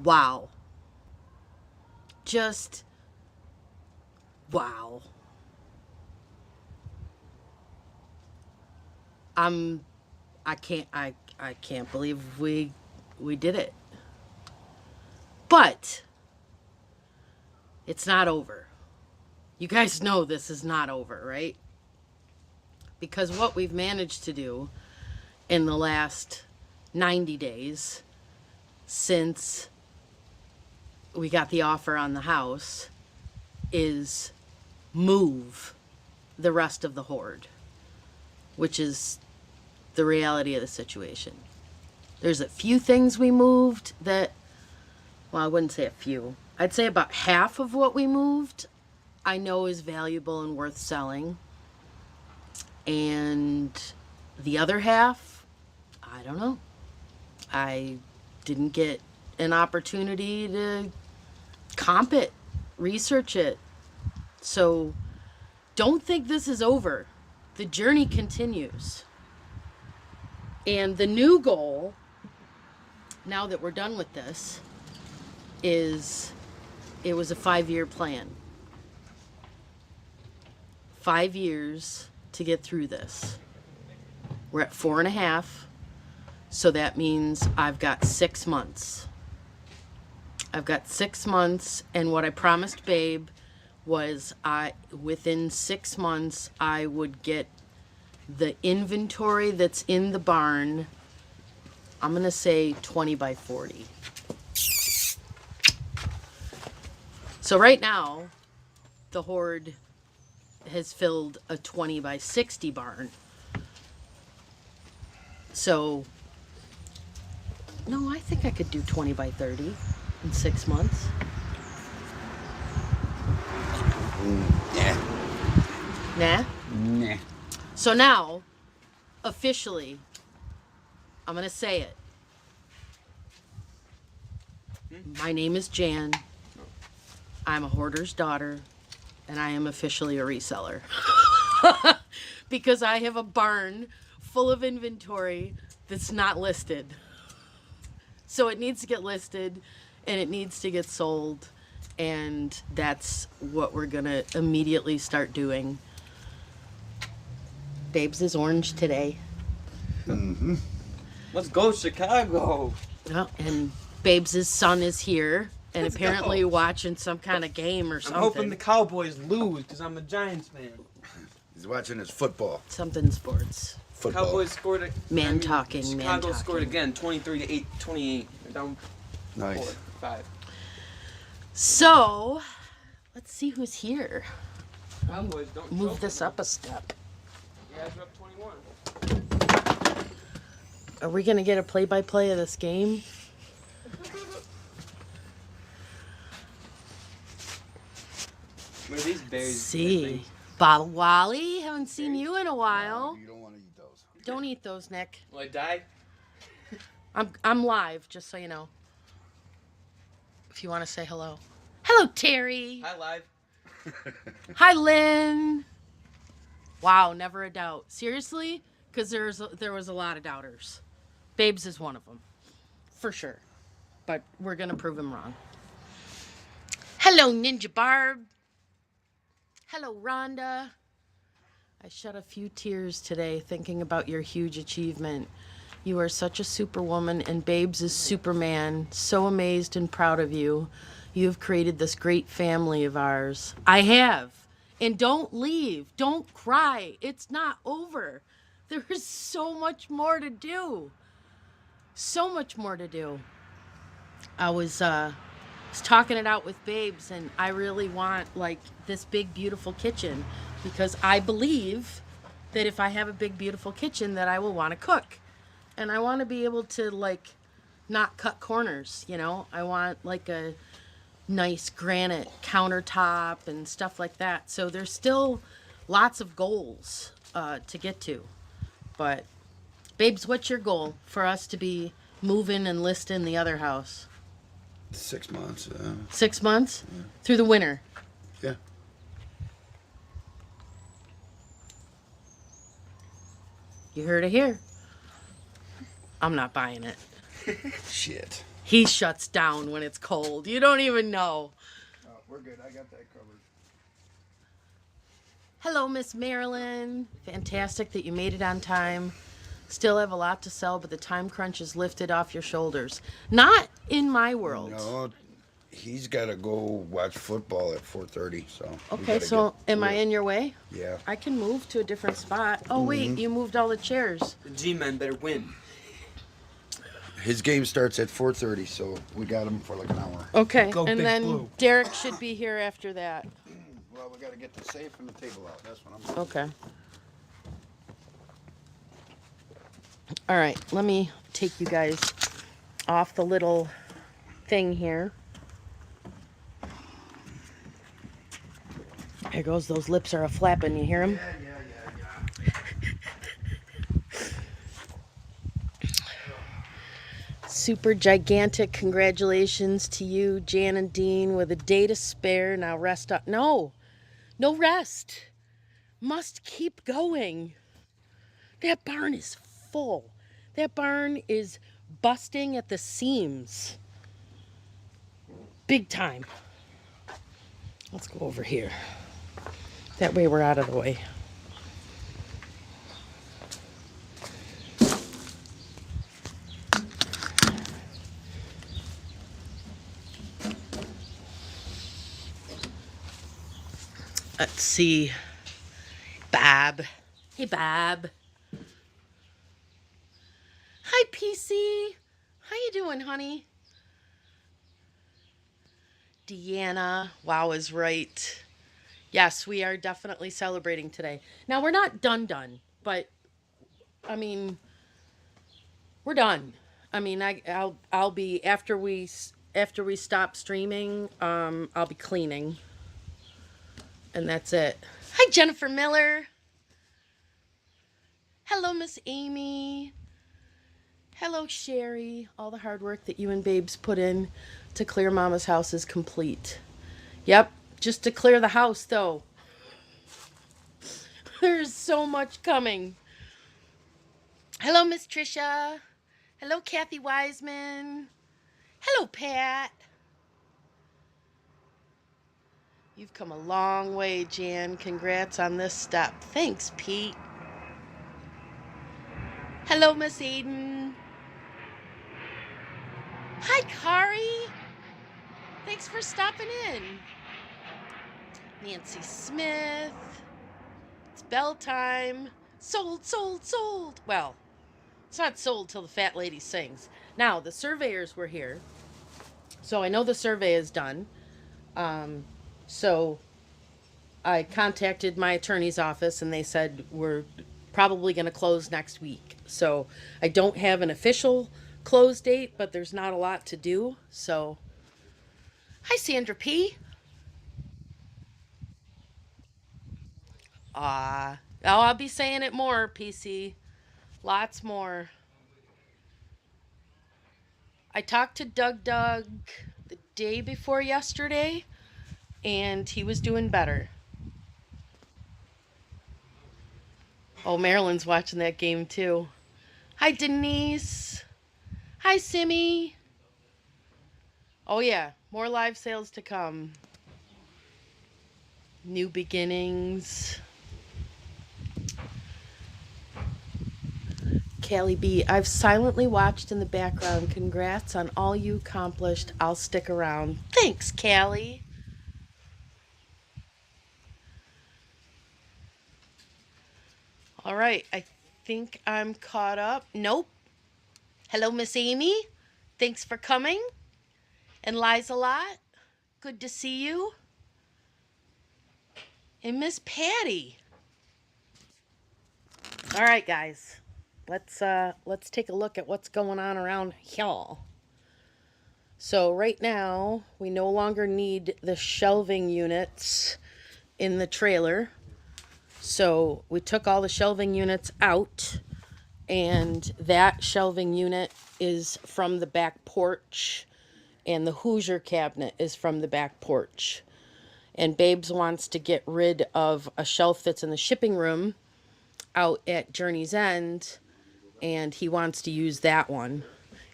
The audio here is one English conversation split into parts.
wow. Just wow. I can't believe we did it. But it's not over. You guys know this is not over, right? Because what we've managed to do in the last 90 days since we got the offer on the house is move the rest of the hoard, which is the reality of the situation. There's a few things we moved that, well, I wouldn't say a few. I'd say about half of what we moved I know is valuable and worth selling. And the other half, I don't know. I didn't get an opportunity to comp it, research it. So don't think this is over. The journey continues. And the new goal, now that we're done with this, is it was a 5-year plan. 5 years to get through this. We're at 4.5, so that means I've got 6 months. I've got 6 months, and what I promised Babe was within 6 months I would get the inventory that's in the barn, I'm gonna say 20 by 40. So right now, the hoard has filled a 20 by 60 barn. So, no, I think I could do 20 by 30 in 6 months. Nah? Nah. So now, officially, I'm going to say it. My name is Jan. I'm a hoarder's daughter, and I am officially a reseller. Because I have a barn full of inventory that's not listed. So it needs to get listed, and it needs to get sold, and that's what we're going to immediately start doing. Babes is orange today. Mm-hmm. Let's go, Chicago. Oh, and Babes' son is here, and Let's apparently go. watching some kind of game or I'm something. hoping the Cowboys lose because I'm a Giants fan. He's watching his football. Something sports. Football. Cowboys scored a Chicago scored again, 23 to 28. They're down Nice. 4-5. So, let's see who's here. Cowboys don't Move choke this them. up a step. You guys are up 21. Are we going to get a play-by-play of this game? Where are these berries? See. Bottle Wally, haven't seen you in a while. You don't want to eat those. Don't eat those, Nick. Will I die? I'm live, just so you know. If you want to say hello. Hello, Terry. Hi, live. Hi, Lynn. Wow, never a doubt. Seriously? Because there was a lot of doubters. Babes is one of them. For sure. But we're going to prove him wrong. Hello, Ninja Barb. Hello, Rhonda. I shed a few tears today thinking about your huge achievement. You are such a superwoman, and Babes is Superman. So amazed and proud of you. You have created this great family of ours. I have. And don't leave. Don't cry. It's not over. There is so much more to do. So much more to do. I was talking it out with Babes, and I really want like this big beautiful kitchen because I believe that if I have a big beautiful kitchen that I will want to cook, and I want to be able to like not cut corners, you know. I want like a nice granite countertop and stuff like that. So there's still lots of goals to get to. But Babes, what's your goal for us to be moving and listing the other house? 6 months. 6 months? Yeah. Through the winter? Yeah. You heard it here. I'm not buying it. Shit. He shuts down when it's cold. You don't even know. Oh, we're good. I got that covered. Hello, Miss Marilyn. Fantastic that you made it on time. Still have a lot to sell, but the time crunch is lifted off your shoulders. Not in my world. No, he's got to go watch football at 4:30. So. we Okay, gotta so get am to I it. in your way? Yeah. I can move to a different spot. Oh, wait, you moved all the chairs. The G-men better win. His game starts at 4:30, so we got him for like an hour. Okay, Go and Big then Blue. Derek should be here after that. Well, we got to get the safe and the table out. That's what I'm. Okay. All right, let me take you guys off the little thing here. Here goes, those lips are a-flapping, you hear them? Super gigantic congratulations to you, Jan and Dean, with a day to spare. Now rest up. No rest. Must keep going. That barn is full. That barn is busting at the seams. Big time. Let's go over here. That way we're out of the way. Let's see. Bob. Hey, Bob. Hi, PC. How you doing, honey? Deanna. Wow is right. Yes, we are definitely celebrating today. Now, we're not done, but, I mean, we're done. I mean, I'll be, after we stop streaming, I'll be cleaning. And that's it. Hi, Jennifer Miller. Hello, Miss Amy. Hello, Sherry. All the hard work that you and Babes put in to clear Mama's house is complete. Yep, just to clear the house, though. There's so much coming. Hello, Miss Trisha. Hello, Kathy Wiseman. Hello, Pat. You've come a long way, Jan. Congrats on this step. Thanks, Pete. Hello, Miss Eden. Hi, Kari. Thanks for stopping in. Nancy Smith. It's bell time. Sold, sold, sold. Well, it's not sold till the fat lady sings. Now, the surveyors were here. So I know the survey is done. So I contacted my attorney's office and they said we're probably going to close next week. So I don't have an official close date, but there's not a lot to do. So, hi, Sandra P. I'll be saying it more, PC. Lots more. I talked to Doug the day before yesterday, and he was doing better. Oh, Marilyn's watching that game too. Hi, Denise. Hi, Simmy. Oh, yeah. More live sales to come. New beginnings. Callie B. I've silently watched in the background. Congrats on all you accomplished. I'll stick around. Thanks, Callie. All right. I think I'm caught up. Nope. Hello, Miss Amy. Thanks for coming. And Liza Lot. Good to see you. And Miss Patty. All right, guys. Let's take a look at what's going on around here. So right now, we no longer need the shelving units in the trailer. So we took all the shelving units out, and that shelving unit is from the back porch, and the Hoosier cabinet is from the back porch. And Babes wants to get rid of a shelf that's in the shipping room out at Journey's End, and he wants to use that one.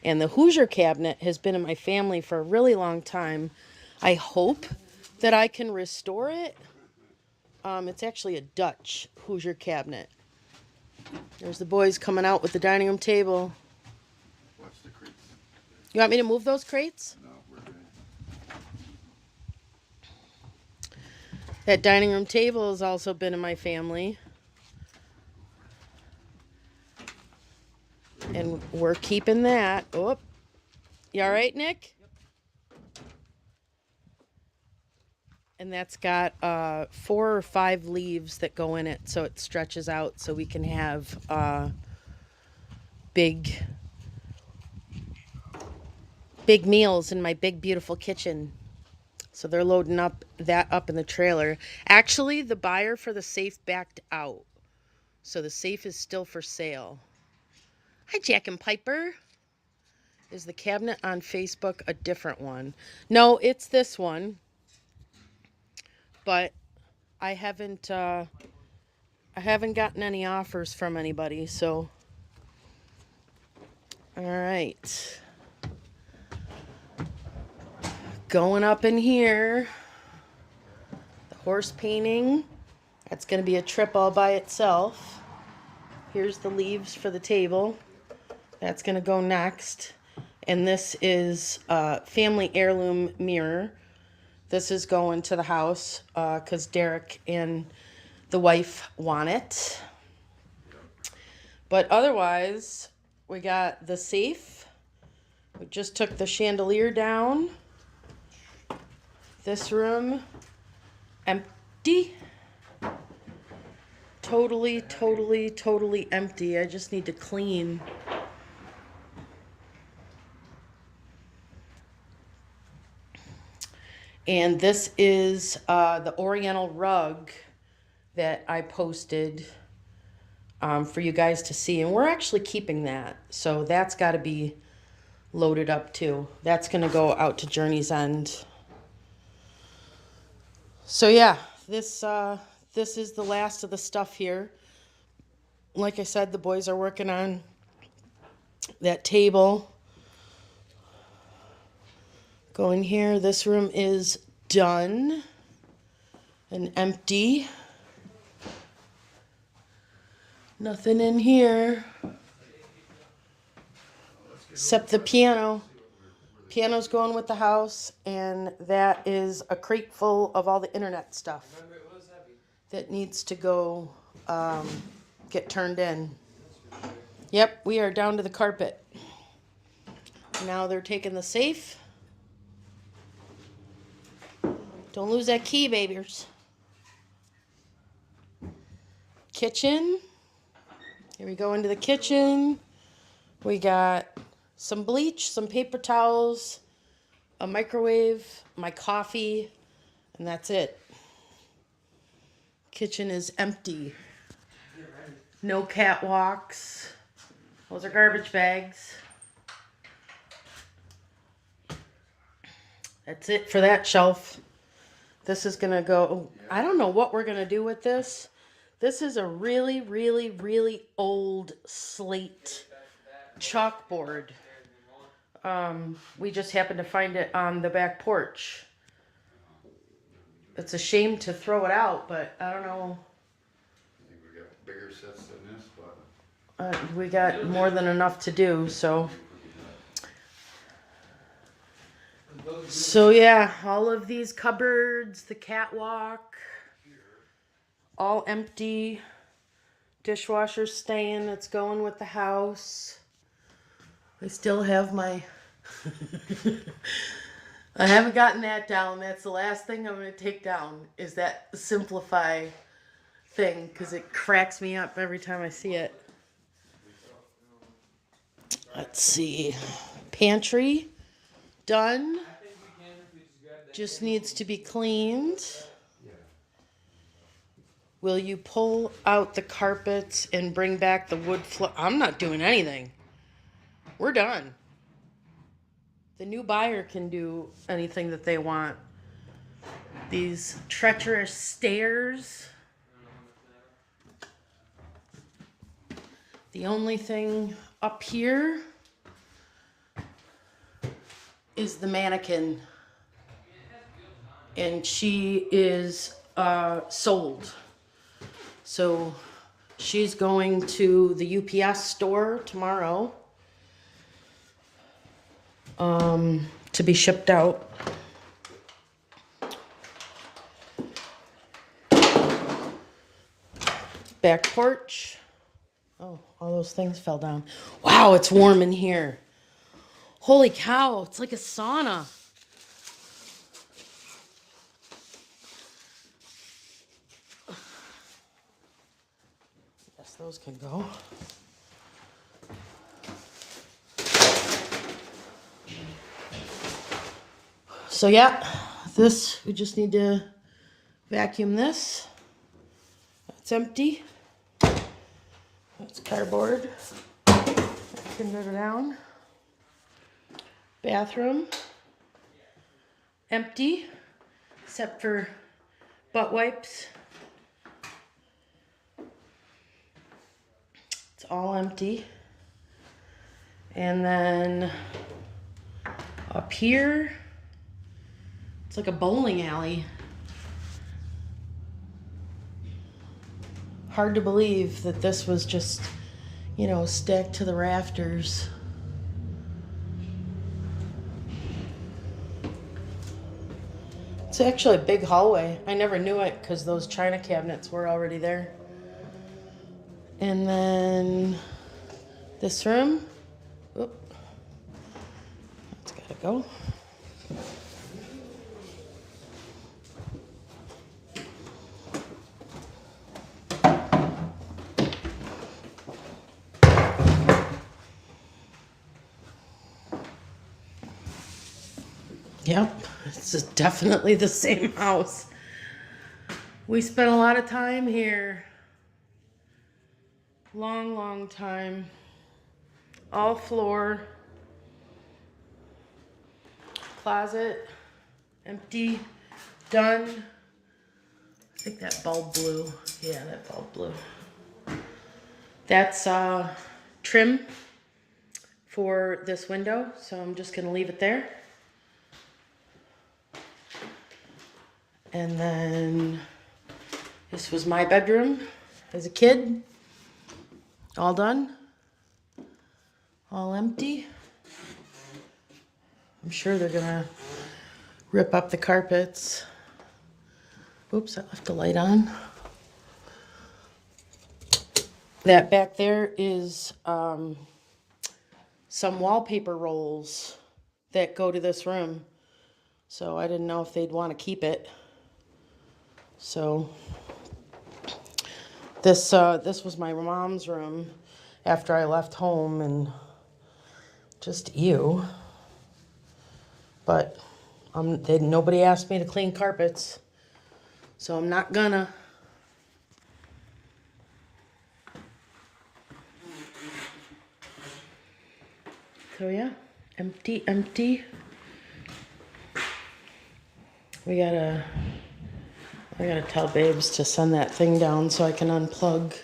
And the Hoosier cabinet has been in my family for a really long time. I hope that I can restore it. It's actually a Dutch Hoosier cabinet. There's the boys coming out with the dining room table. Watch the crates. You want me to move those crates? No, we're good. That dining room table has also been in my family. And we're keeping that. Oh, you all right, Nick? And that's got 4 or 5 leaves that go in it, so it stretches out, so we can have big meals in my big, beautiful kitchen. So they're loading that up in the trailer. Actually, the buyer for the safe backed out, so the safe is still for sale. Hi, Jack and Piper. Is the cabinet on Facebook a different one? No, it's this one. But I haven't gotten any offers from anybody, so all right. Going up in here. The horse painting. That's going to be a trip all by itself. Here's the leaves for the table. That's going to go next. And this is a family heirloom mirror. This is going to the house because Derek and the wife want it. But otherwise, we got the safe. We just took the chandelier down. This room, empty. Totally empty. I just need to clean. And this is the Oriental rug that I posted for you guys to see. And we're actually keeping that. So that's got to be loaded up too. That's going to go out to Journey's End. So yeah, this is the last of the stuff here. Like I said, the boys are working on that table. Going here, this room is done and empty. Nothing in here except the piano. Piano's going with the house, and that is a crate full of all the internet stuff that needs to go get turned in. Yep, we are down to the carpet. Now they're taking the safe. Don't lose that key, babies. Kitchen. Here we go into the kitchen. We got some bleach, some paper towels, a microwave, my coffee, and that's it. Kitchen is empty. No catwalks. Those are garbage bags. That's it for that shelf. This is gonna go, I don't know what we're gonna do with this. This is a really old slate chalkboard. We just happened to find it on the back porch. It's a shame to throw it out, but I don't know. I think we got bigger sets than this, but We got more than enough to do, so. So yeah, all of these cupboards, the catwalk, all empty. Dishwasher staying, it's going with the house. I still have my I haven't gotten that down. That's the last thing I'm going to take down is that Simplify thing because it cracks me up every time I see it. Let's see. Pantry done. Just needs to be cleaned. Will you pull out the carpets and bring back the wood floor? I'm not doing anything. We're done. The new buyer can do anything that they want. These treacherous stairs. The only thing up here is the mannequin, and she is sold. So she's going to the UPS store tomorrow to be shipped out. Back porch. Oh, all those things fell down. Wow, it's warm in here. Holy cow, it's like a sauna. Yes, those can go. So yeah, we just need to vacuum this. It's empty. That's cardboard. Can put it down. Bathroom. Empty, except for butt wipes. It's all empty. And then up here, it's like a bowling alley. Hard to believe that this was just, stacked to the rafters. It's actually a big hallway. I never knew it because those china cabinets were already there. And then this room. Oop. That's gotta go. Yep, it's just definitely the same house. We spent a lot of time here. Long time. All floor. Closet. Empty. Done. I think that bulb blew. Yeah, that bulb blew. That's trim for this window, so I'm just gonna leave it there. And then this was my bedroom as a kid. All done. All empty. I'm sure they're gonna rip up the carpets. Oops, I left the light on. That back there is some wallpaper rolls that go to this room. So I didn't know if they'd want to keep it. So this was my mom's room after I left home, and just ew. But nobody asked me to clean carpets, so I'm not gonna. So yeah, empty. I gotta tell Babes to send that thing down so I can unplug.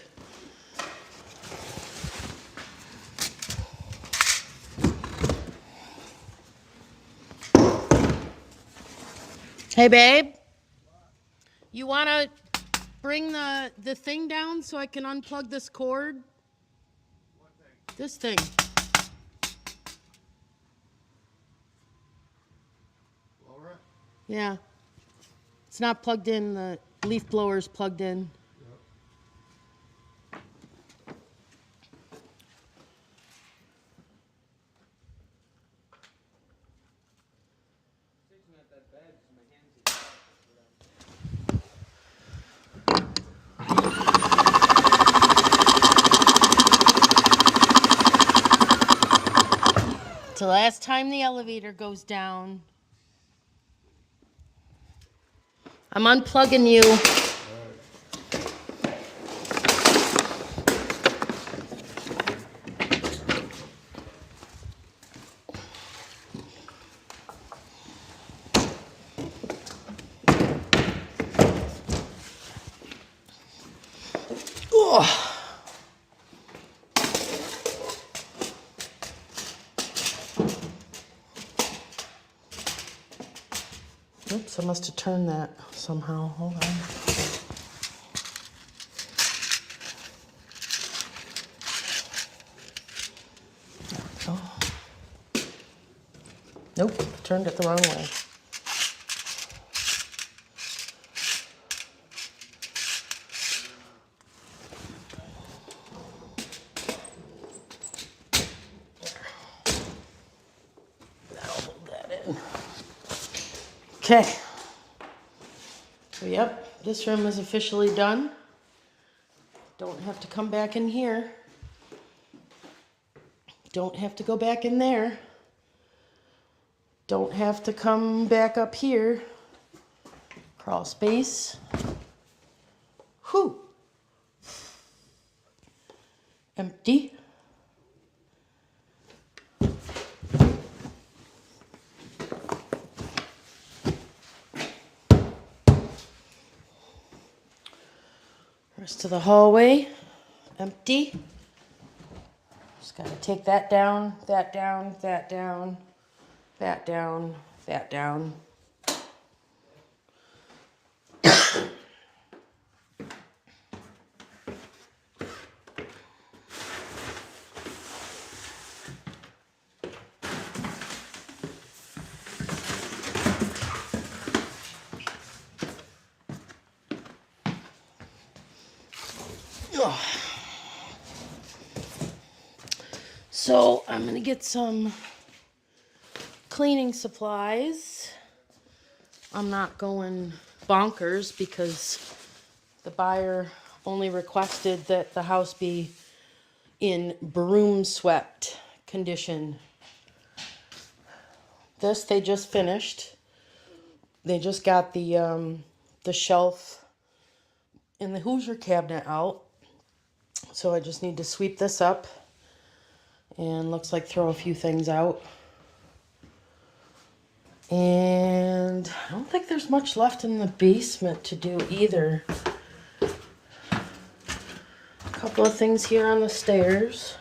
Hey, babe. You wanna bring the thing down so I can unplug this cord? What thing? This thing. Laura? Yeah. It's not plugged in. The leaf blower's plugged in. It's the last time the elevator goes down. I'm unplugging you. Oh. Oops, I must have turned that somehow. Hold on. Oh. Nope, turned it the wrong way. That'll hold that in. Okay. So, yep, this room is officially done. Don't have to come back in here. Don't have to go back in there. Don't have to come back up here. Crawl space. Whew. Empty. Rest of the hallway. Empty. Just gotta take that down, that down, that down, that down, that down. So I'm gonna get some cleaning supplies. I'm not going bonkers because the buyer only requested that the house be in broom swept condition. This they just finished. They just got the shelf in the Hoosier cabinet out. So I just need to sweep this up and looks like throw a few things out. And I don't think there's much left in the basement to do either. A couple of things here on the stairs.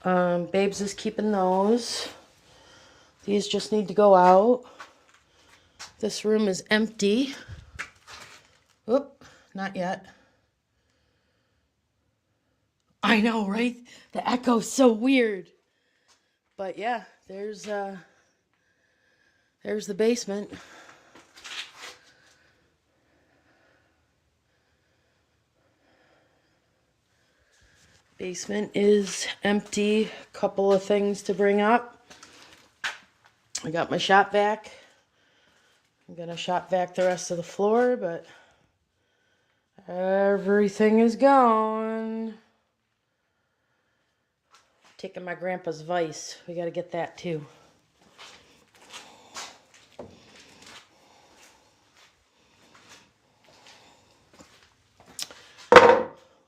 Babes is keeping those. These just need to go out. This room is empty. Oop, not yet. I know, right? The echo's so weird. But yeah, there's the basement. Basement is empty. Couple of things to bring up. I got my shop vac. I'm gonna shop vac the rest of the floor, but everything is gone. Taking my grandpa's vise. We gotta get that too.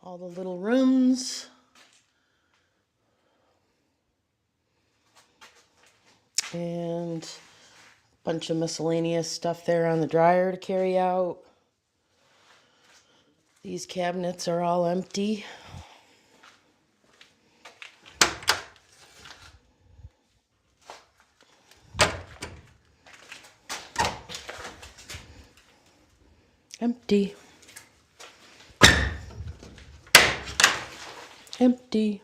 All the little rooms. And a bunch of miscellaneous stuff there on the dryer to carry out. These cabinets are all empty. Empty. Empty.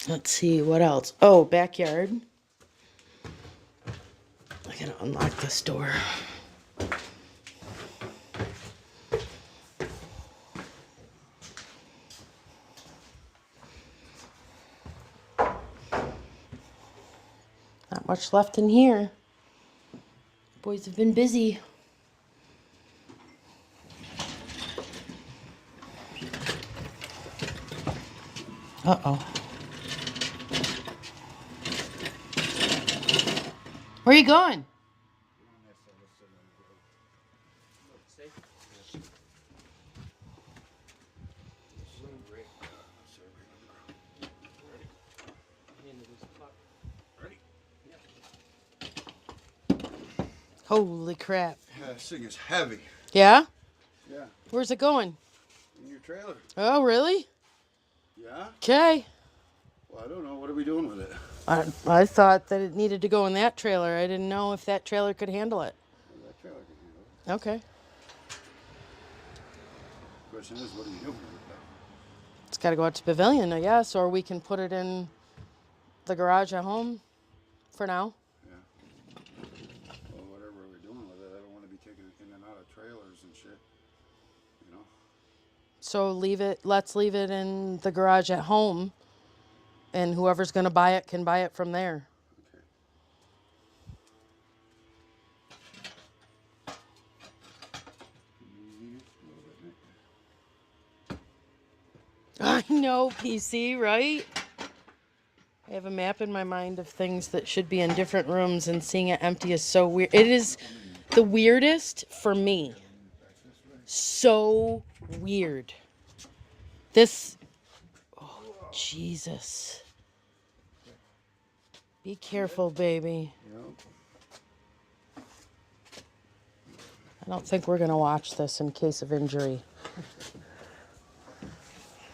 Let's see, what else? Oh, backyard. I gotta unlock this door. Not much left in here. Boys have been busy. Uh-oh. Where are you going? Holy crap. Yeah, this thing is heavy. Yeah? Yeah. Where's it going? In your trailer. Oh, really? Yeah? Okay. Well, I don't know. What are we doing with it? I thought that it needed to go in that trailer. I didn't know if that trailer could handle it. Well, that trailer can handle it. Okay. The question is, what are you doing with it, though? It's got to go out to Pavilion, I guess, or we can put it in the garage at home for now. Yeah. Well, whatever we're doing with it, I don't want to be taking it in and out of trailers and shit. You know? So let's leave it in the garage at home, and whoever's going to buy it can buy it from there. I know, PC, right? I have a map in my mind of things that should be in different rooms, and seeing it empty is so weird. It is the weirdest for me. So weird. This, oh, Jesus. Be careful, baby. Yep. I don't think we're going to watch this in case of injury.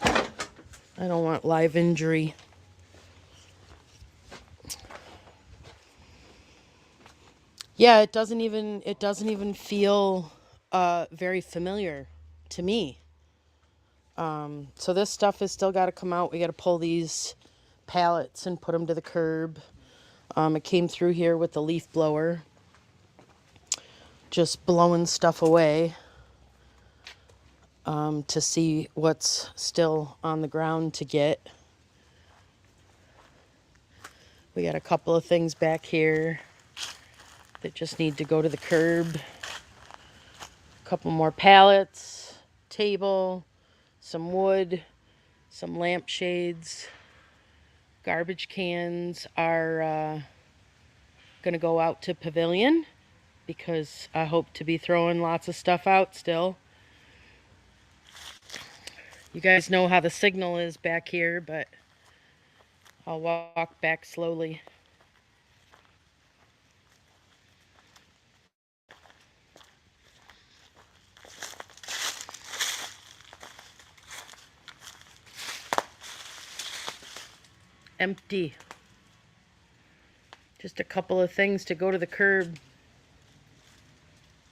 I don't want live injury. Yeah, it doesn't even feel very familiar to me. So this stuff has still got to come out. We got to pull these pallets and put them to the curb. It came through here with the leaf blower, just blowing stuff away. To see what's still on the ground to get. We got a couple of things back here that just need to go to the curb. A couple more pallets, table, some wood, some lampshades. Garbage cans are going to go out to Pavilion because I hope to be throwing lots of stuff out still. You guys know how the signal is back here, but I'll walk back slowly. Empty. Just a couple of things to go to the curb.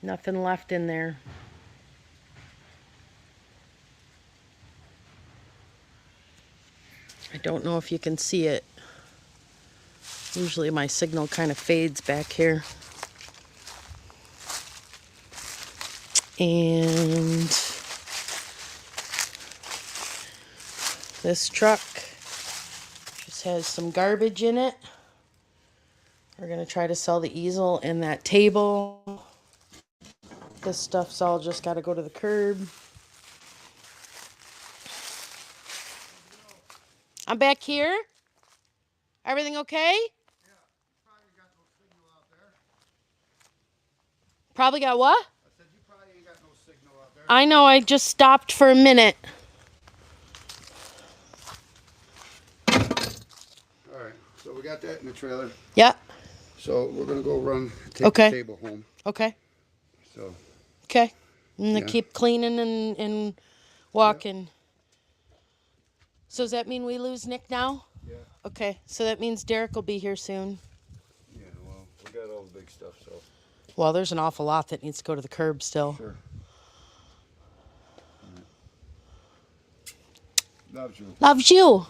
Nothing left in there. I don't know if you can see it. Usually my signal kind of fades back here. And this truck just has some garbage in it. We're going to try to sell the easel and that table. This stuff's all just got to go to the curb. I'm back here. Everything okay? Yeah, probably got no signal out there. Probably got what? I said you probably ain't got no signal out there. I know, I just stopped for a minute. All right, so we got that in the trailer. Yep. So we're gonna go take the table home. Okay. So. Okay. I'm gonna Yeah. keep cleaning and walking. Yep. So does that mean we lose Nick now? Yeah. Okay, so that means Derek will be here soon. Yeah, well, we got all the big stuff, so. Well, there's an awful lot that needs to go to the curb still. Sure. Right. Loves you. Loves you.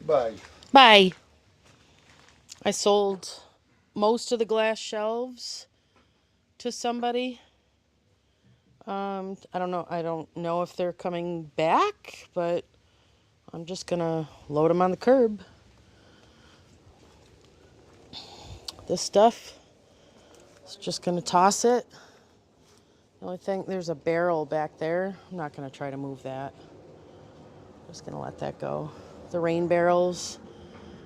Bye. Bye. I sold most of the glass shelves to somebody. I don't know if they're coming back, but I'm just gonna load them on the curb. This stuff, it's just gonna toss it. The only thing, there's a barrel back there. I'm not gonna try to move that. I'm just gonna let that go. The rain barrels,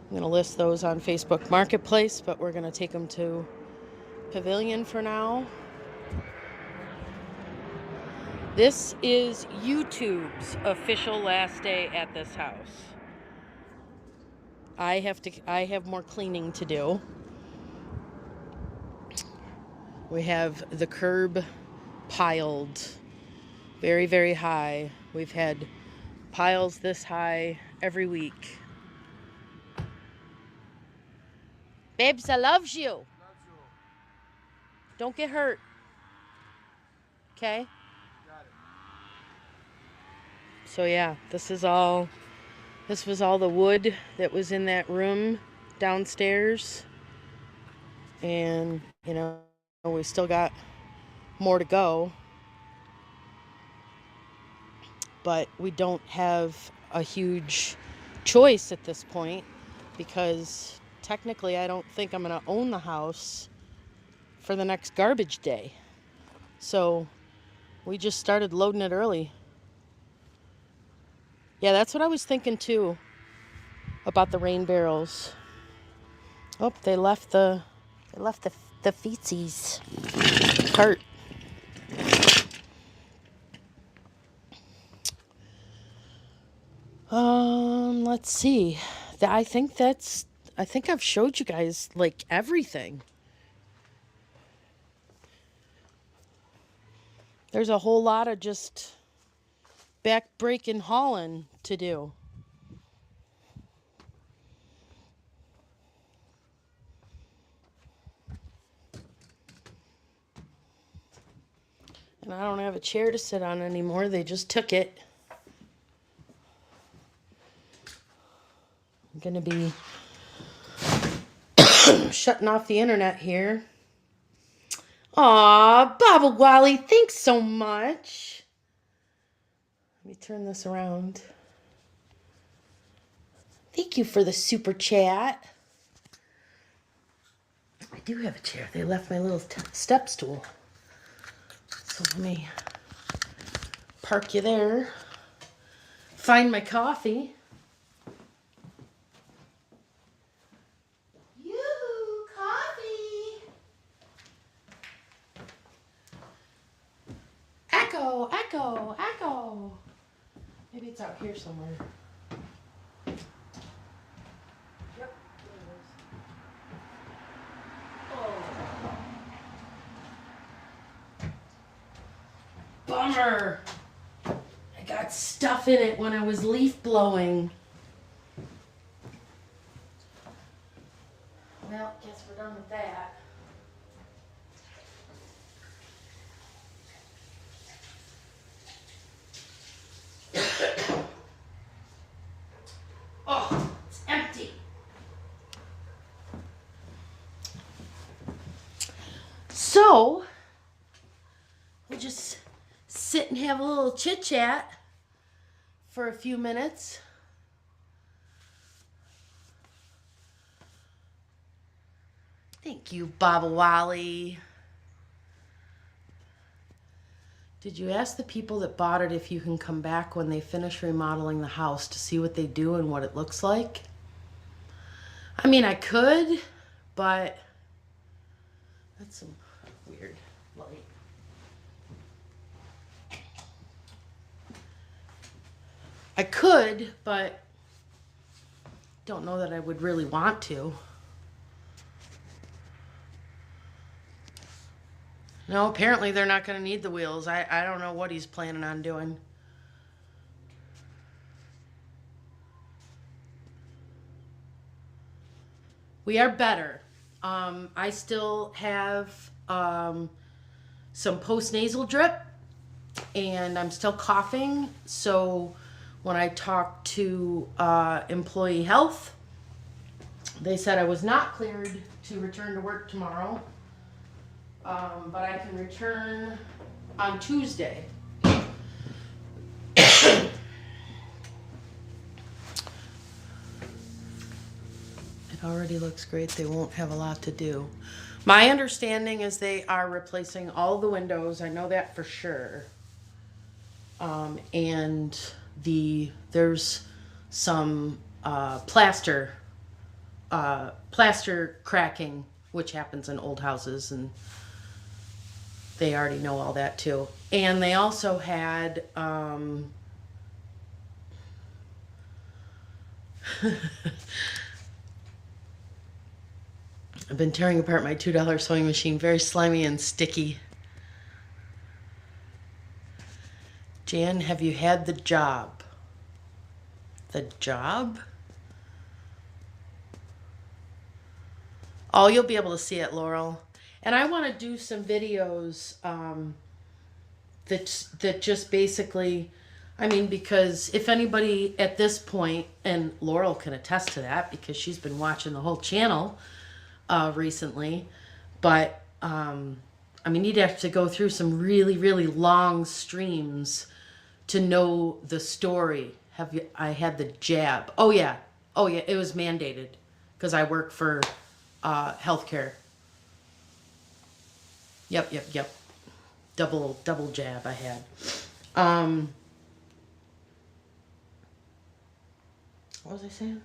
I'm gonna list those on Facebook Marketplace, but we're gonna take them to Pavilion for now. This is YouTube's official last day at this house. I have more cleaning to do. We have the curb piled very, very high. We've had piles this high every week. Babes, I loves you. Don't get hurt. Okay? So yeah, this was all the wood that was in that room downstairs. And, you know, we still got more to go. But we don't have a huge choice at this point because technically I don't think I'm going to own the house for the next garbage day. So we just started loading it early. Yeah, that's what I was thinking too about the rain barrels. Oh, they left the feetsies cart. Let's see. I think I've showed you guys like everything. There's a whole lot of just back-breaking hauling to do. And I don't have a chair to sit on anymore. They just took it. I'm going to be shutting off the internet here. Aw, Baba Wally, thanks so much. Let me turn this around. Thank you for the super chat. I do have a chair. They left my little step stool. So let me park you there. Find my coffee. Yoo, coffee. Echo, echo, echo. Maybe it's out here somewhere. Yep, there it is. Oh. Bummer. I got stuff in it when I was leaf blowing. Well, guess we're done with that. Oh, it's empty. So, we'll just sit and have a little chit chat for a few minutes. Thank you, Baba Wally. Did you ask the people that bought it if you can come back when they finish remodeling the house to see what they do and what it looks like? I mean, I could, but that's some weird light. I could, but don't know that I would really want to. No, apparently they're not going to need the wheels. I don't know what he's planning on doing. We are better. I still have some post-nasal drip, and I'm still coughing. So when I talked to employee health, they said I was not cleared to return to work tomorrow. But I can return on Tuesday. It already looks great. They won't have a lot to do. My understanding is they are replacing all the windows. I know that for sure. And there's some plaster cracking, which happens in old houses, and they already know all that too. And they also had I've been tearing apart my $2 sewing machine. Very slimy and sticky. Jan, have you had the job? The job? Oh, you'll be able to see it, Laurel. And I want to do some videos that just basically, I mean, because if anybody at this point, and Laurel can attest to that because she's been watching the whole channel recently, but I mean, you'd have to go through some really, really long streams to know the story. I had the jab. Oh yeah, it was mandated because I work for healthcare. Yep. Double jab I had. What was I saying?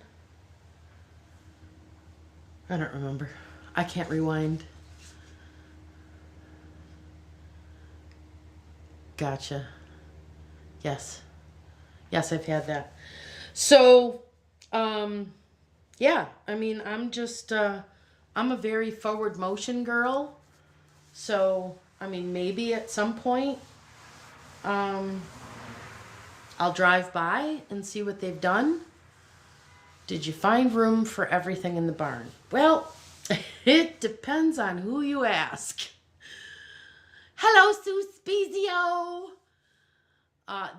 I don't remember. I can't rewind. Gotcha. Yes, I've had that. So, yeah, I mean, I'm just, I'm a very forward motion girl. So, I mean, maybe at some point, I'll drive by and see what they've done. Did you find room for everything in the barn? Well, it depends on who you ask. Hello, Suspizio.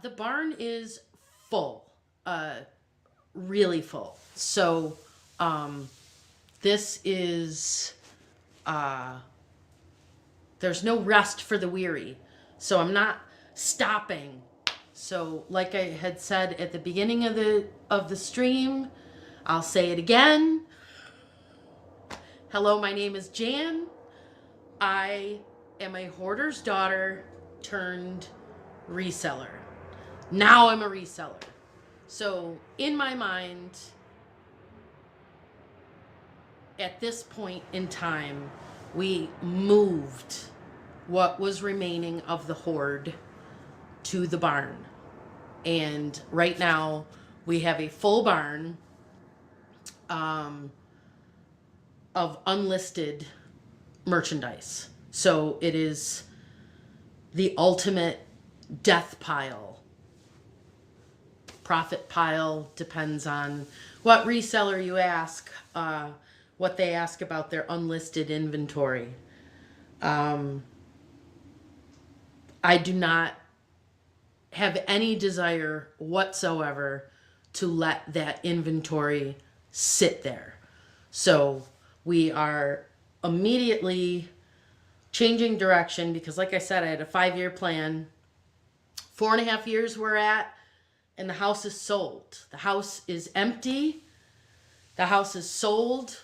The barn is full, really full. So, this is, there's no rest for the weary. So I'm not stopping. So like I had said at the beginning of the stream, I'll say it again. Hello, my name is Jan. I am a hoarder's daughter turned reseller. Now I'm a reseller. So in my mind, at this point in time, we moved what was remaining of the hoard to the barn. And right now we have a full barn of unlisted merchandise. So it is the ultimate death pile. Profit pile depends on what reseller you ask, what they ask about their unlisted inventory. I do not have any desire whatsoever to let that inventory sit there. So we are immediately changing direction because, like I said, I had a 5-year plan. 4.5 years we're at, and the house is sold. The house is empty. The house is sold.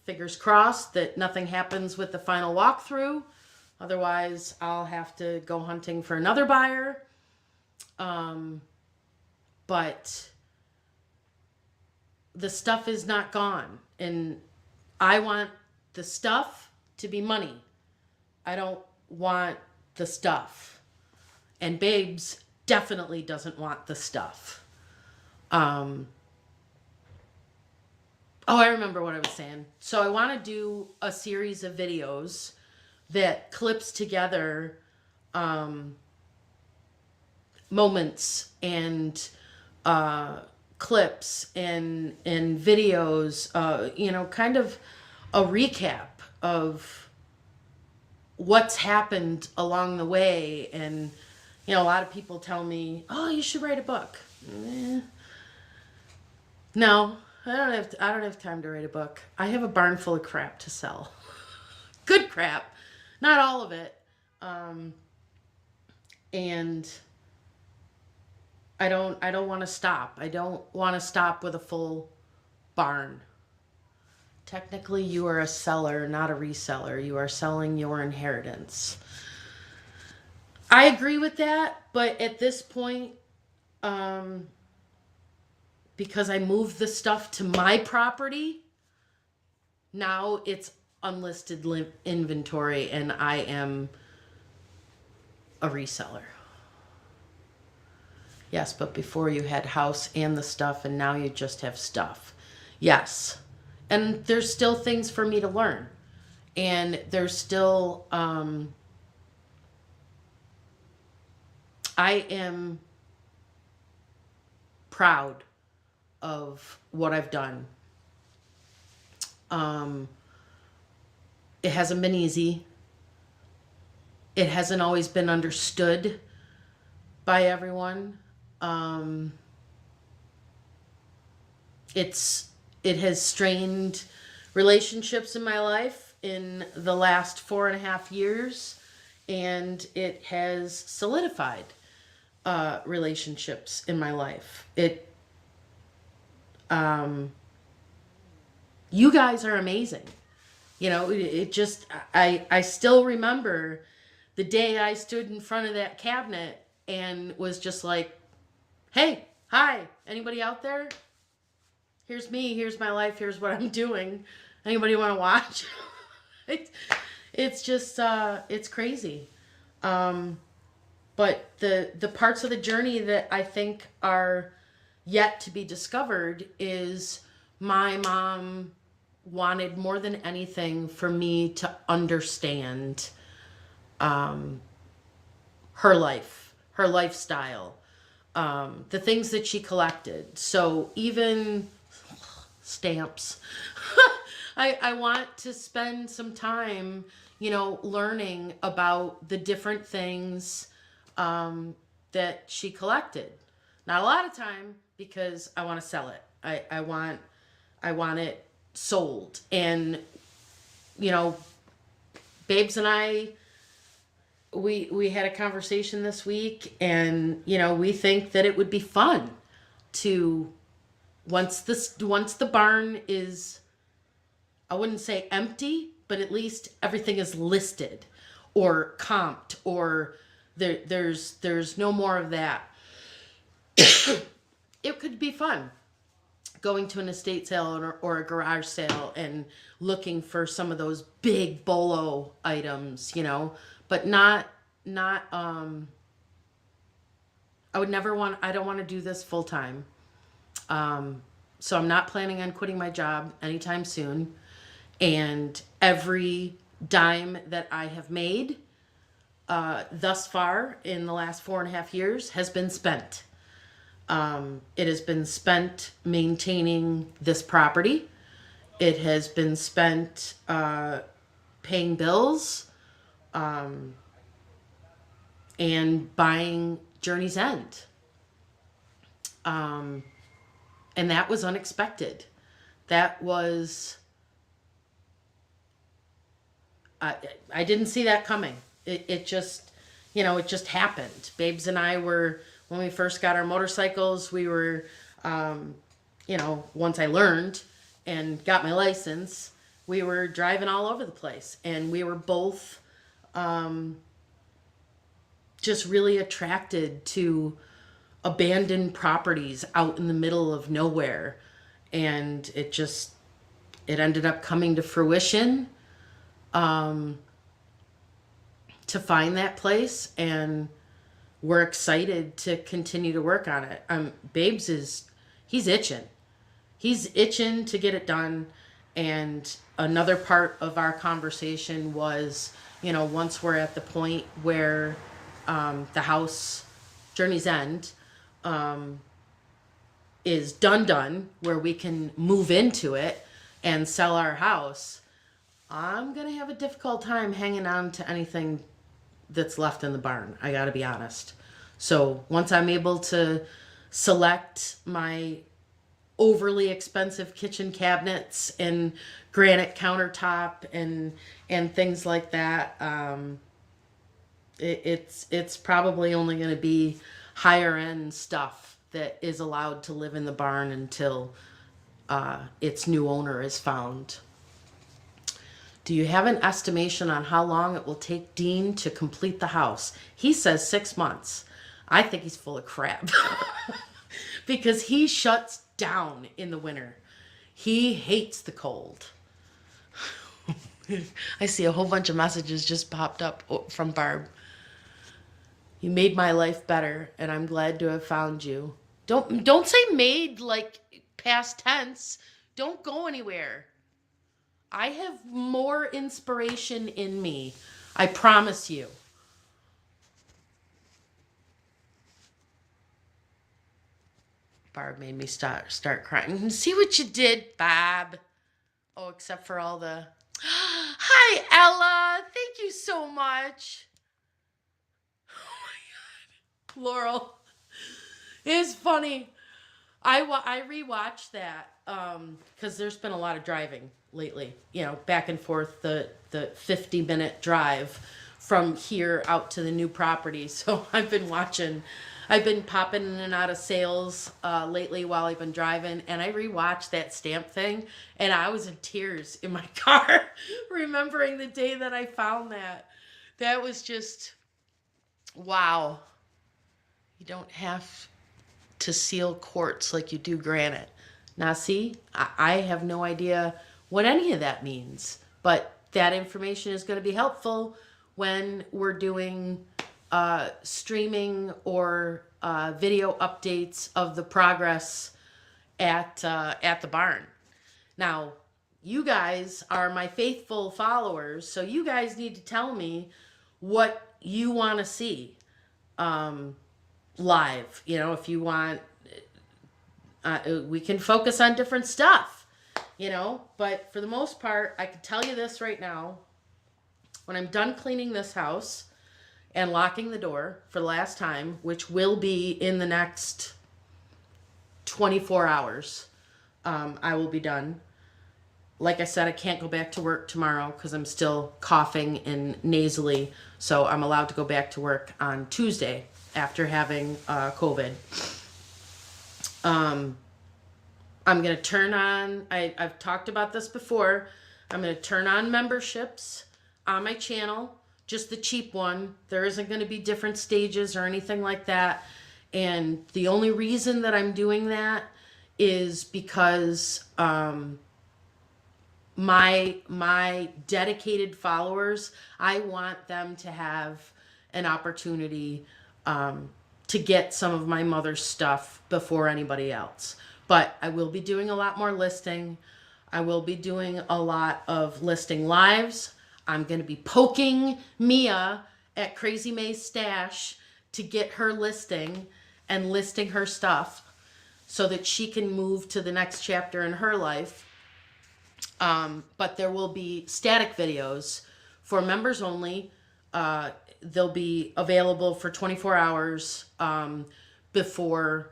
Fingers crossed that nothing happens with the final walkthrough. Otherwise, I'll have to go hunting for another buyer. But the stuff is not gone. And I want the stuff to be money. I don't want the stuff. And Babes definitely doesn't want the stuff. Oh, I remember what I was saying. So I want to do a series of videos that clips together moments and clips and videos, kind of a recap of what's happened along the way. And, a lot of people tell me, oh, you should write a book. No, I don't have time to write a book. I have a barn full of crap to sell. Good crap. Not all of it. And I don't want to stop. I don't want to stop with a full barn. Technically, you are a seller, not a reseller. You are selling your inheritance. I agree with that, but at this point, because I moved the stuff to my property, now it's unlisted inventory and I am a reseller. Yes, but before you had house and the stuff and now you just have stuff. Yes. And there's still things for me to learn. And there's still, I am proud of what I've done. It hasn't been easy. It hasn't always been understood by everyone. It has strained relationships in my life in the last 4.5 years, and it has solidified relationships in my life. You guys are amazing. You know, it just, I still remember the day I stood in front of that cabinet and was just like, hey, hi, anybody out there? Here's me, here's my life, here's what I'm doing. Anybody want to watch? It's just, it's crazy. But the parts of the journey that I think are yet to be discovered is my mom wanted more than anything for me to understand her life, her lifestyle, the things that she collected. So even stamps. I want to spend some time, you know, learning about the different things that she collected. Not a lot of time, because I want to sell it. I want it sold. And, you know, Babes and I, we had a conversation this week, and, you know, we think that it would be fun to, once the barn is, I wouldn't say empty, but at least everything is listed or comped, or there's no more of that. It could be fun going to an estate sale or a garage sale and looking for some of those big bolo items, you know, but not I don't want to do this full time. So I'm not planning on quitting my job anytime soon. And every dime that I have made thus far in the last 4.5 years has been spent. It has been spent maintaining this property. It has been spent paying bills and buying Journey's End. And that was unexpected. That was... I didn't see that coming. It just, you know, it just happened. Babes and I were, when we first got our motorcycles, we were, you know, once I learned and got my license, we were driving all over the place. And we were both just really attracted to abandoned properties out in the middle of nowhere. And it ended up coming to fruition. To find that place, and we're excited to continue to work on it. Babes he's itching. He's itching to get it done. And another part of our conversation was, you know, once we're at the point where the house, Journey's End, is done, where we can move into it and sell our house, I'm going to have a difficult time hanging on to anything that's left in the barn. I got to be honest. So once I'm able to select my overly expensive kitchen cabinets and granite countertop and things like that, it's probably only going to be higher end stuff that is allowed to live in the barn until its new owner is found. Do you have an estimation on how long it will take Dean to complete the house? He says 6 months. I think he's full of crap because he shuts down in the winter. He hates the cold. I see a whole bunch of messages just popped up from Barb. You made my life better, and I'm glad to have found you. Don't say made like past tense. Don't go anywhere. I have more inspiration in me. I promise you. Barb made me start crying. See what you did, Bob. Oh, except for all the... Hi, Ella. Thank you so much. Oh, my God. Laurel. It's funny. I rewatched that because there's been a lot of driving lately. You know, back and forth, the 50-minute drive from here out to the new property. So I've been popping in and out of sales lately while I've been driving, and I rewatched that stamp thing, and I was in tears in my car remembering the day that I found that. That was just, wow. You don't have to seal quartz like you do granite. Now, see, I have no idea what any of that means, but that information is going to be helpful when we're doing streaming or video updates of the progress at the barn. Now, you guys are my faithful followers, so you guys need to tell me what you want to see live. You know, if you want, we can focus on different stuff, you know, but for the most part, I can tell you this right now. When I'm done cleaning this house and locking the door for the last time, which will be in the next 24 hours, I will be done. Like I said, I can't go back to work tomorrow because I'm still coughing and nasally, so I'm allowed to go back to work on Tuesday after having COVID. I'm going to turn on, I've talked about this before, I'm going to turn on memberships on my channel, just the cheap one. There isn't going to be different stages or anything like that. And the only reason that I'm doing that is because my dedicated followers, I want them to have an opportunity to get some of my mother's stuff before anybody else. But I will be doing a lot more listing. I will be doing a lot of listing lives. I'm going to be poking Mia at Crazy May's Stash to get her listing and listing her stuff so that she can move to the next chapter in her life. But there will be static videos for members only. They'll be available for 24 hours before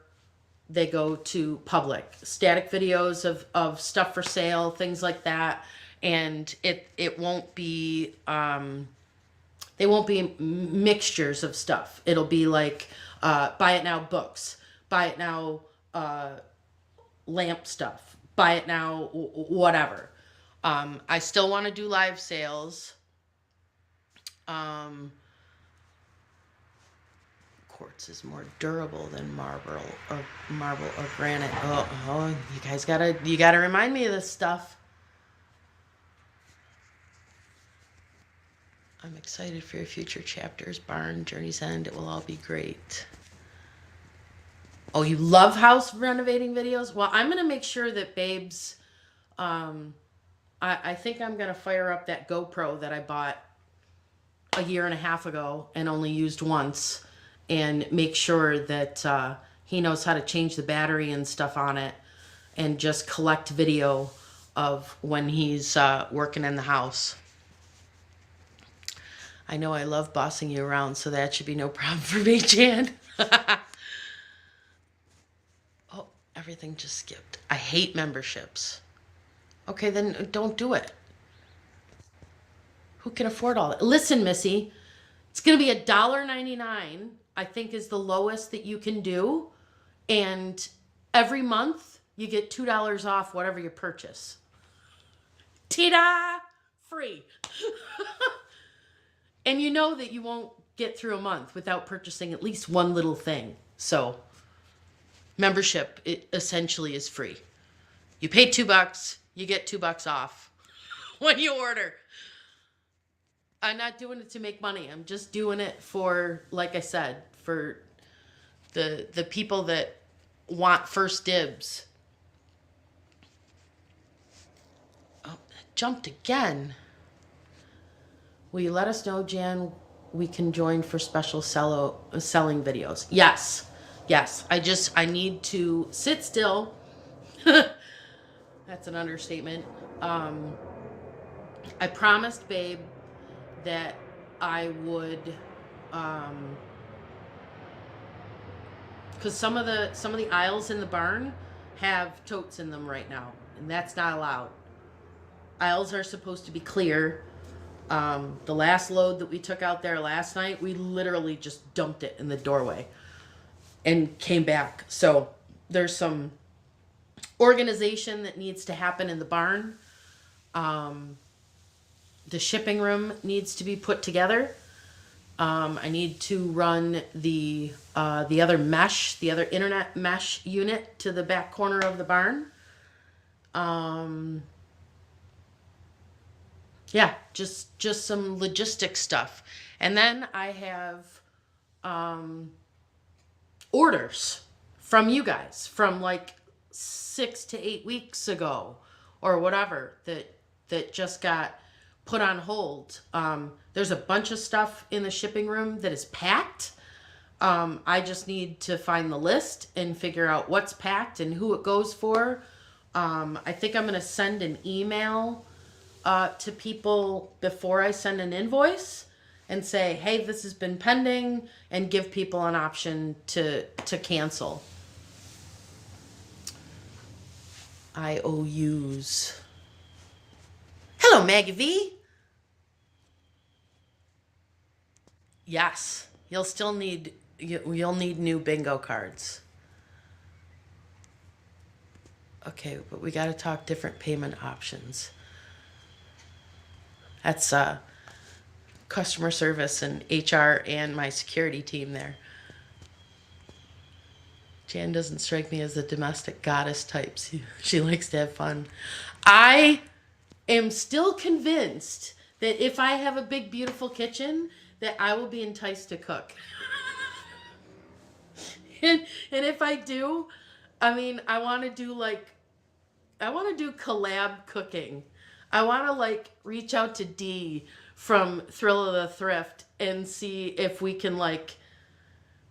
they go to public. Static videos of stuff for sale, things like that. And it won't be, they won't be mixtures of stuff. It'll be like buy it now books, buy it now lamp stuff, buy it now whatever. I still want to do live sales. Quartz is more durable than marble or granite. Oh, you gotta remind me of this stuff. I'm excited for your future chapters, Barn, Journey's End. It will all be great. Oh, you love house renovating videos? Well, I'm gonna make sure that Babes, I think I'm gonna fire up that GoPro that I bought a year and a half ago and only used once, and make sure that he knows how to change the battery and stuff on it, and just collect video of when he's working in the house. I know I love bossing you around, so that should be no problem for me, Jan. Oh, everything just skipped. I hate memberships. Okay, then don't do it. Who can afford all that? Listen, Missy, it's going to be $1.99, I think, is the lowest that you can do. And every month, you get $2 off whatever you purchase. Ta-da! Free. And you know that you won't get through a month without purchasing at least one little thing. So, membership, it essentially is free. You pay $2, you get $2 off when you order. I'm not doing it to make money. I'm just doing it for, like I said, for the people that want first dibs. Oh, jumped again. Will you let us know, Jan, we can join for special selling videos? Yes. Yes. I need to sit still. That's an understatement. I promised Babe that I would, because some of the aisles in the barn have totes in them right now, and that's not allowed. Aisles are supposed to be clear. The last load that we took out there last night, we literally just dumped it in the doorway and came back. So there's some organization that needs to happen in the barn. The shipping room needs to be put together. I need to run the other mesh, the other internet mesh unit to the back corner of the barn. Yeah, just some logistic stuff. And then I have orders from you guys from like 6 to 8 weeks ago or whatever that just got put on hold. There's a bunch of stuff in the shipping room that is packed. I just need to find the list and figure out what's packed and who it goes for. I think I'm going to send an email to people before I send an invoice and say, hey, this has been pending, and give people an option to cancel. IOUs. Hello, Maggie V. Yes, you'll need new bingo cards. Okay, but we got to talk different payment options. That's customer service and HR and my security team there. Jan doesn't strike me as the domestic goddess type. She likes to have fun. I am still convinced that if I have a big, beautiful kitchen, that I will be enticed to cook. and if I do, I mean, I want to do collab cooking. I want to reach out to Dee from Thrill of the Thrift and see if we can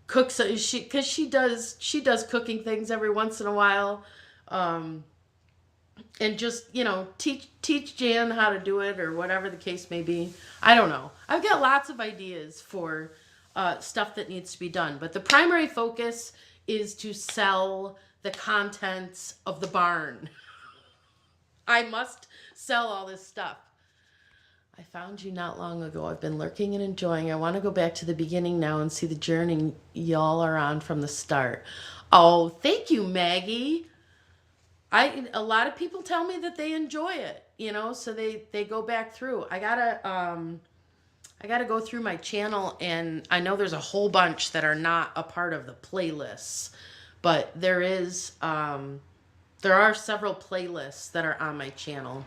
cook because she does cooking things every once in a while, and just teach Jan how to do it or whatever the case may be. I don't know. I've got lots of ideas for stuff that needs to be done, but the primary focus is to sell the contents of the barn. I must sell all this stuff. I found you not long ago. I've been lurking and enjoying. I want to go back to the beginning now and see the journey y'all are on from the start. Oh, thank you, Maggie. A lot of people tell me that they enjoy it, so they go back through. I gotta go through my channel, and I know there's a whole bunch that are not a part of the playlists, but there are several playlists that are on my channel.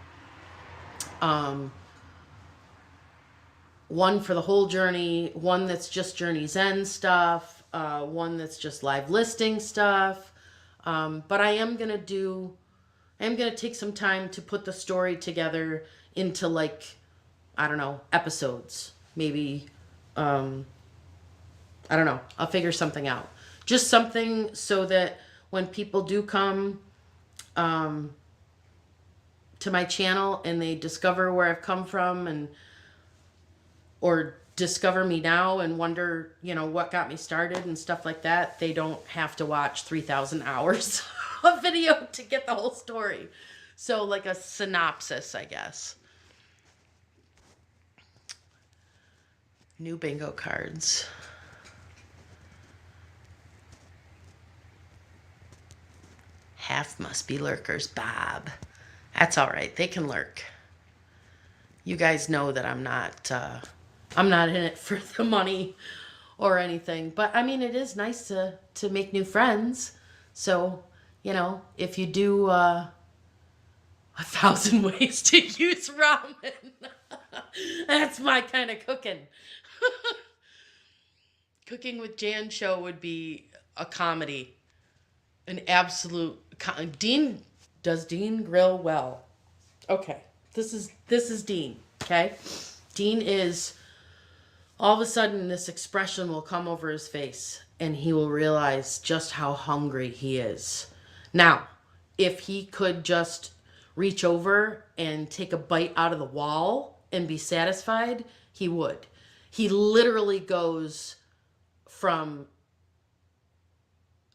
One for the whole journey, one that's just Journey's End stuff, one that's just live listing stuff. But I am gonna take some time to put the story together into episodes. Maybe, I don't know. I'll figure something out. Just something so that when people do come to my channel and they discover where I've come from or discover me now and wonder, what got me started and stuff like that, they don't have to watch 3,000 hours of video to get the whole story. So like a synopsis, I guess. New bingo cards. Half must be lurkers, Bob. That's all right. They can lurk. You guys know that I'm not in it for the money or anything. But I mean, it is nice to make new friends. So, if you do 1,000 ways to use ramen, that's my kind of cooking. Cooking with Jan show would be a comedy. An absolute... Does Dean grill well? Okay. This is Dean, okay? Dean is, all of a sudden this expression will come over his face and he will realize just how hungry he is. Now, if he could just reach over and take a bite out of the wall and be satisfied, he would. He literally goes from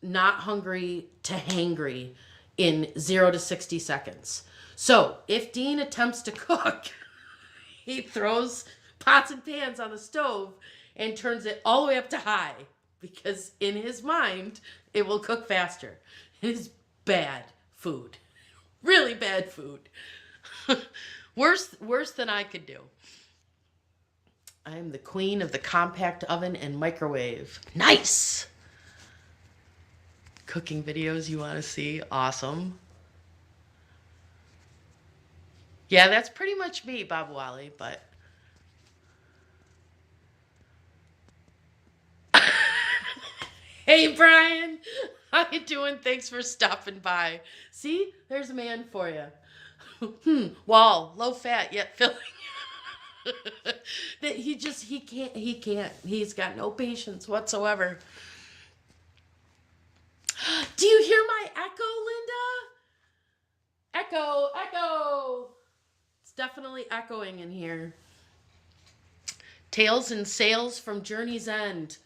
not hungry to hangry in 0 to 60 seconds. So if Dean attempts to cook, he throws pots and pans on the stove and turns it all the way up to high because in his mind, it will cook faster. It is bad food. Really bad food. Worse than I could do. I'm the queen of the compact oven and microwave. Nice! Cooking videos you want to see? Awesome. Yeah, that's pretty much me, Bob Wally, but... Hey, Brian! How you doing? Thanks for stopping by. See? There's a man for you. Wall, low fat, yet filling. That he can't. He's got no patience whatsoever. Do you hear my echo, Linda? Echo. It's definitely echoing in here. Tales and Sales from Journey's End.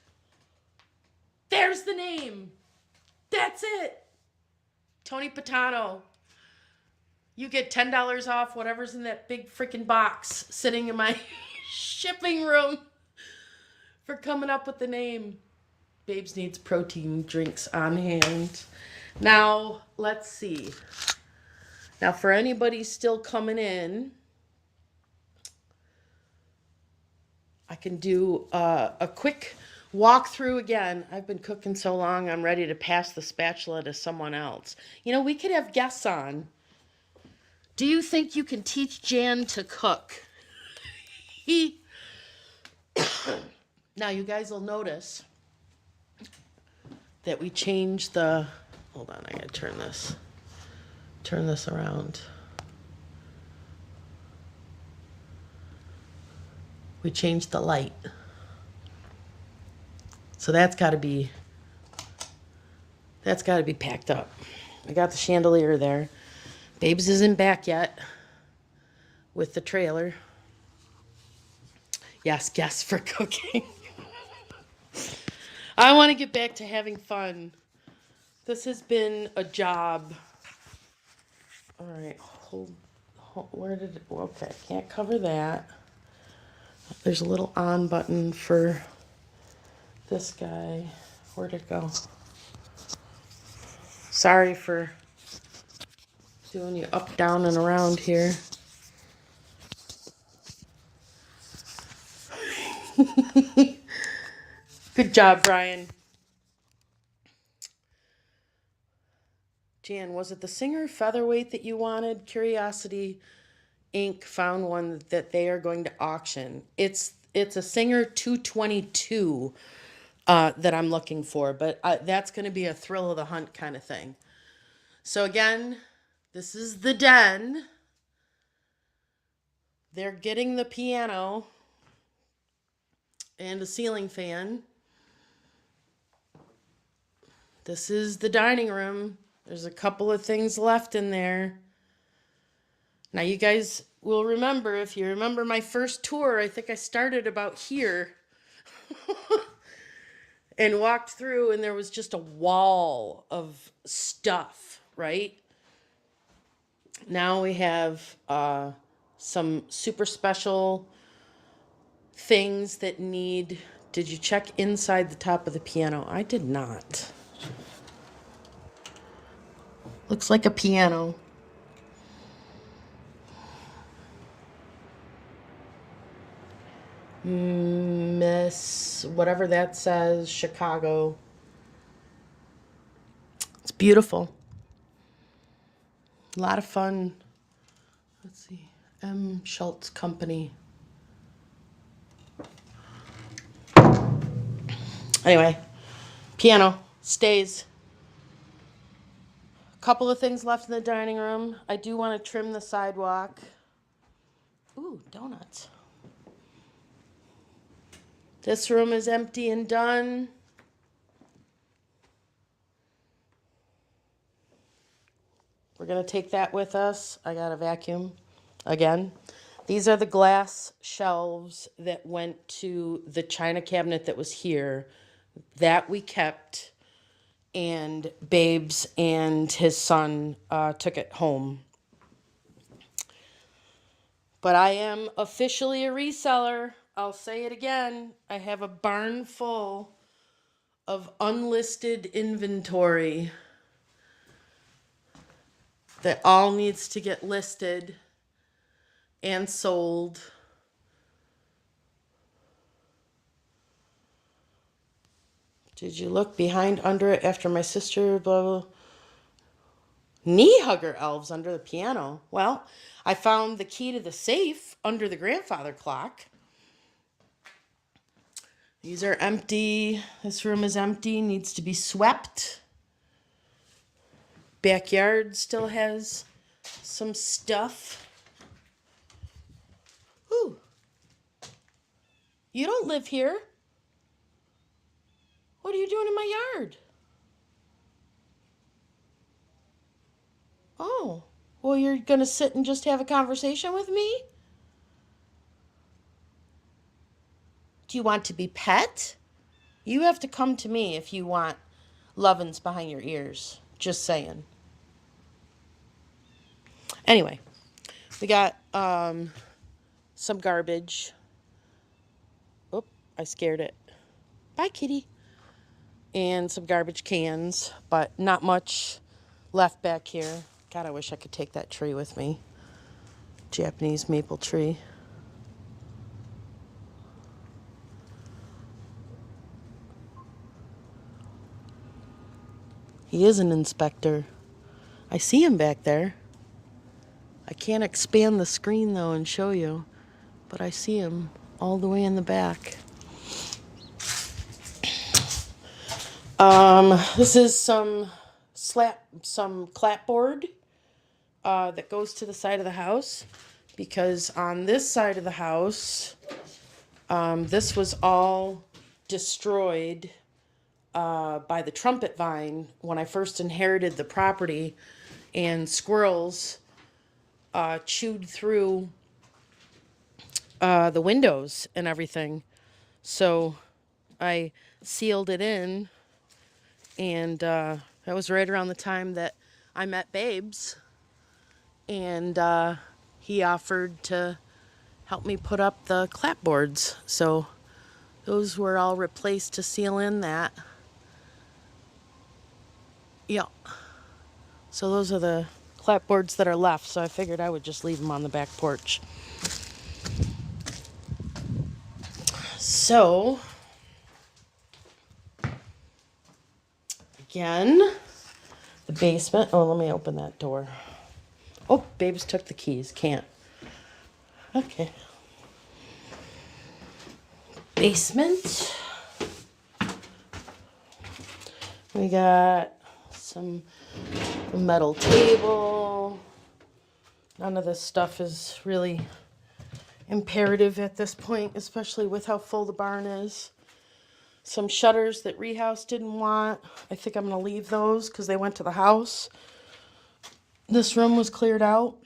There's the name. That's it. Tony Patano. You get $10 off whatever's in that big freaking box sitting in my shipping room for coming up with the name. Babes needs protein drinks on hand. Now, let's see. Now, for anybody still coming in, I can do a quick walkthrough again. I've been cooking so long, I'm ready to pass the spatula to someone else. You know, we could have guests on. Do you think you can teach Jan to cook? Now, you guys will notice that we changed the... Hold on, I gotta turn this around. We changed the light. So that's gotta be packed up. I got the chandelier there. Babes isn't back yet with the trailer. Yes, guests for cooking. I want to get back to having fun. This has been a job. All right, hold where did it, okay, can't cover that. There's a little on button for this guy. Where'd it go? Sorry for doing you up, down, and around here. Good job, Brian. Jan, was it the Singer Featherweight that you wanted? Curiosity Inc. found one that they are going to auction. It's a Singer 222 that I'm looking for, but that's going to be a thrill of the hunt kind of thing. So again, this is the den. They're getting the piano and a ceiling fan. This is the dining room. There's a couple of things left in there. Now you guys will remember, if you remember my first tour, I think I started about here and walked through and there was just a wall of stuff, right? Now we have some super special things that need... Did you check inside the top of the piano? I did not. Looks like a piano. Miss, whatever that says, Chicago. It's beautiful. A lot of fun. Let's see. M. Schultz Company. Anyway, piano stays. A couple of things left in the dining room. I do want to trim the sidewalk. Ooh, donuts. This room is empty and done. We're going to take that with us. I got a vacuum again. These are the glass shelves that went to the china cabinet that was here. That we kept, and Babes and his son took it home. But I am officially a reseller. I'll say it again. I have a barn full of unlisted inventory that all needs to get listed and sold. Did you look behind under it after my sister, blah, blah. Knee hugger elves under the piano. Well, I found the key to the safe under the grandfather clock. These are empty. This room is empty, needs to be swept. Backyard still has some stuff. Ooh. You don't live here. What are you doing in my yard? Oh, well, you're going to sit and just have a conversation with me? Do you want to be pet? You have to come to me if you want lovin's behind your ears. Just saying. Anyway, we got some garbage. Oop, I scared it. Bye, kitty. And some garbage cans, but not much left back here. God, I wish I could take that tree with me. Japanese maple tree. He is an inspector. I see him back there. I can't expand the screen though and show you, but I see him all the way in the back. This is some clapboard that goes to the side of the house, because on this side of the house, this was all destroyed by the trumpet vine when I first inherited the property, and squirrels chewed through the windows and everything. So I sealed it in, and that was right around the time that I met Babes, and he offered to help me put up the clapboards. So those were all replaced to seal in that. Yeah. So those are the clapboards that are left, so I figured I would just leave them on the back porch. So, again, the basement. Oh, let me open that door. Oh, Babes took the keys. Can't. Okay. Basement. We got some metal table. None of this stuff is really imperative at this point, especially with how full the barn is. Some shutters that Rehouse didn't want. I think I'm going to leave those because they went to the house. This room was cleared out.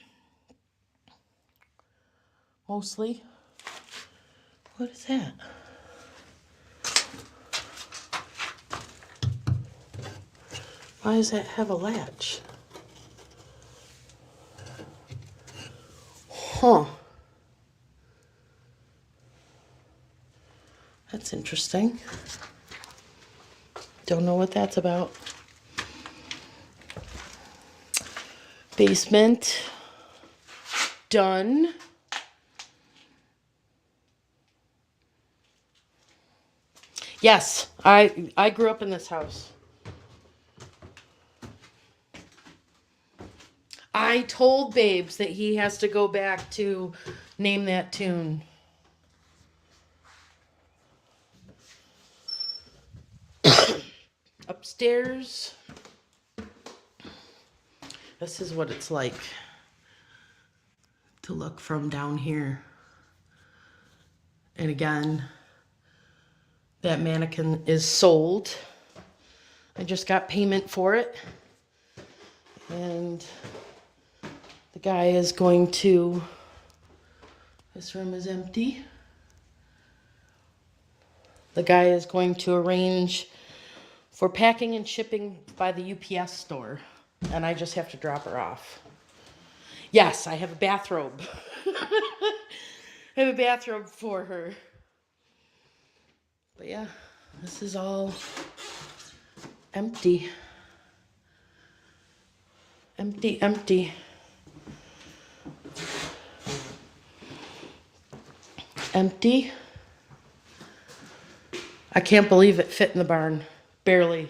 Mostly. What is that? Why does that have a latch? Huh. That's interesting. Don't know what that's about. Basement. Done. Yes, I grew up in this house. I told Babes that he has to go back to Name That Tune. Upstairs. This is what it's like to look from down here. And again, that mannequin is sold. I just got payment for it. And the guy is going to, this room is empty. The guy is going to arrange for packing and shipping by the UPS store. And I just have to drop her off. Yes, I have a bathrobe. I have a bathrobe for her. But yeah, this is all empty. Empty, empty. Empty. I can't believe it fit in the barn. Barely.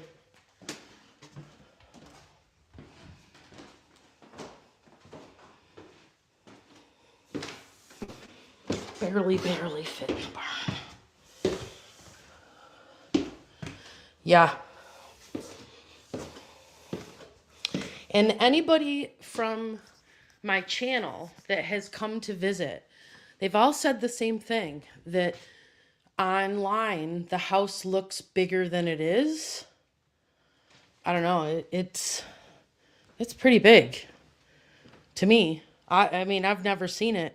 Barely fit in the barn. Yeah. And anybody from my channel that has come to visit, they've all said the same thing, that online the house looks bigger than it is. I don't know, it's pretty big to me. I mean, I've never seen it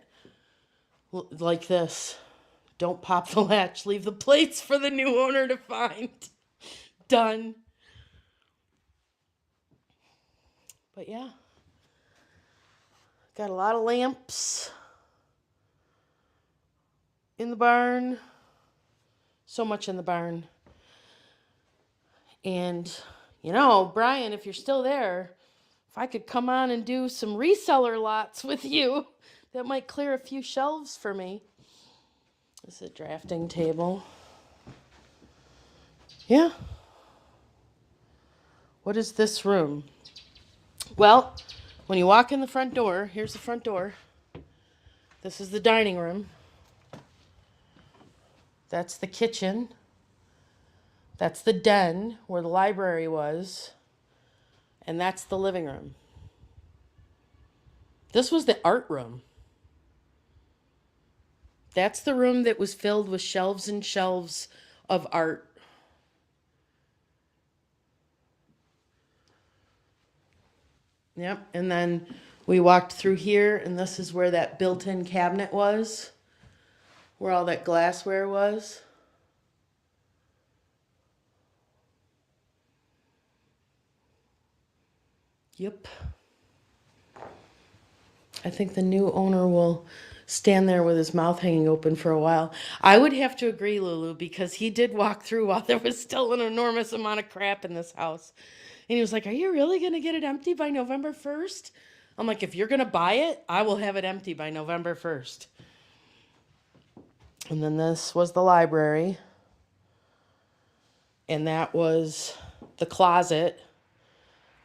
like this. Don't pop the latch, leave the plates for the new owner to find. Done. But yeah, got a lot of lamps in the barn. So much in the barn. And, you know, Brian, if you're still there, if I could come on and do some reseller lots with you, that might clear a few shelves for me. This is a drafting table. Yeah. What is this room? Well, when you walk in the front door, here's the front door. This is the dining room. That's the kitchen. That's the den where the library was. And that's the living room. This was the art room. That's the room that was filled with shelves and shelves of art. Yep, and then we walked through here, and this is where that built-in cabinet was, where all that glassware was. Yep. I think the new owner will stand there with his mouth hanging open for a while. I would have to agree, Lulu, because he did walk through while there was still an enormous amount of crap in this house. And he was like, are you really going to get it empty by November 1st? I'm like, if you're going to buy it, I will have it empty by November 1st. And then this was the library. And that was the closet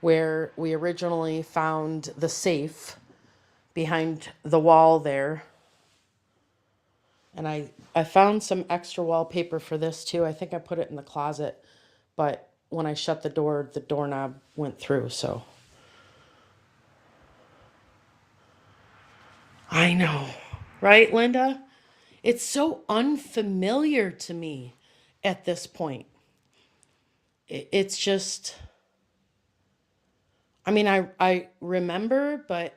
where we originally found the safe behind the wall there. And I found some extra wallpaper for this too. I think I put it in the closet, but when I shut the door, the doorknob went through, so. I know, right, Linda? It's so unfamiliar to me at this point. It's just, I mean, I remember, but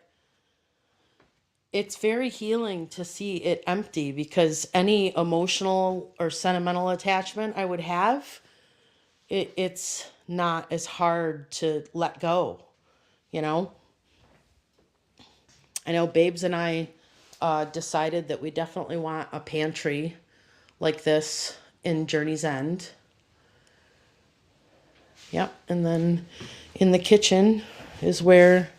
it's very healing to see it empty, because any emotional or sentimental attachment I would have, it's not as hard to let go, you know? I know Babes and I decided that we definitely want a pantry like this in Journey's End. Yep, and then in the kitchen is where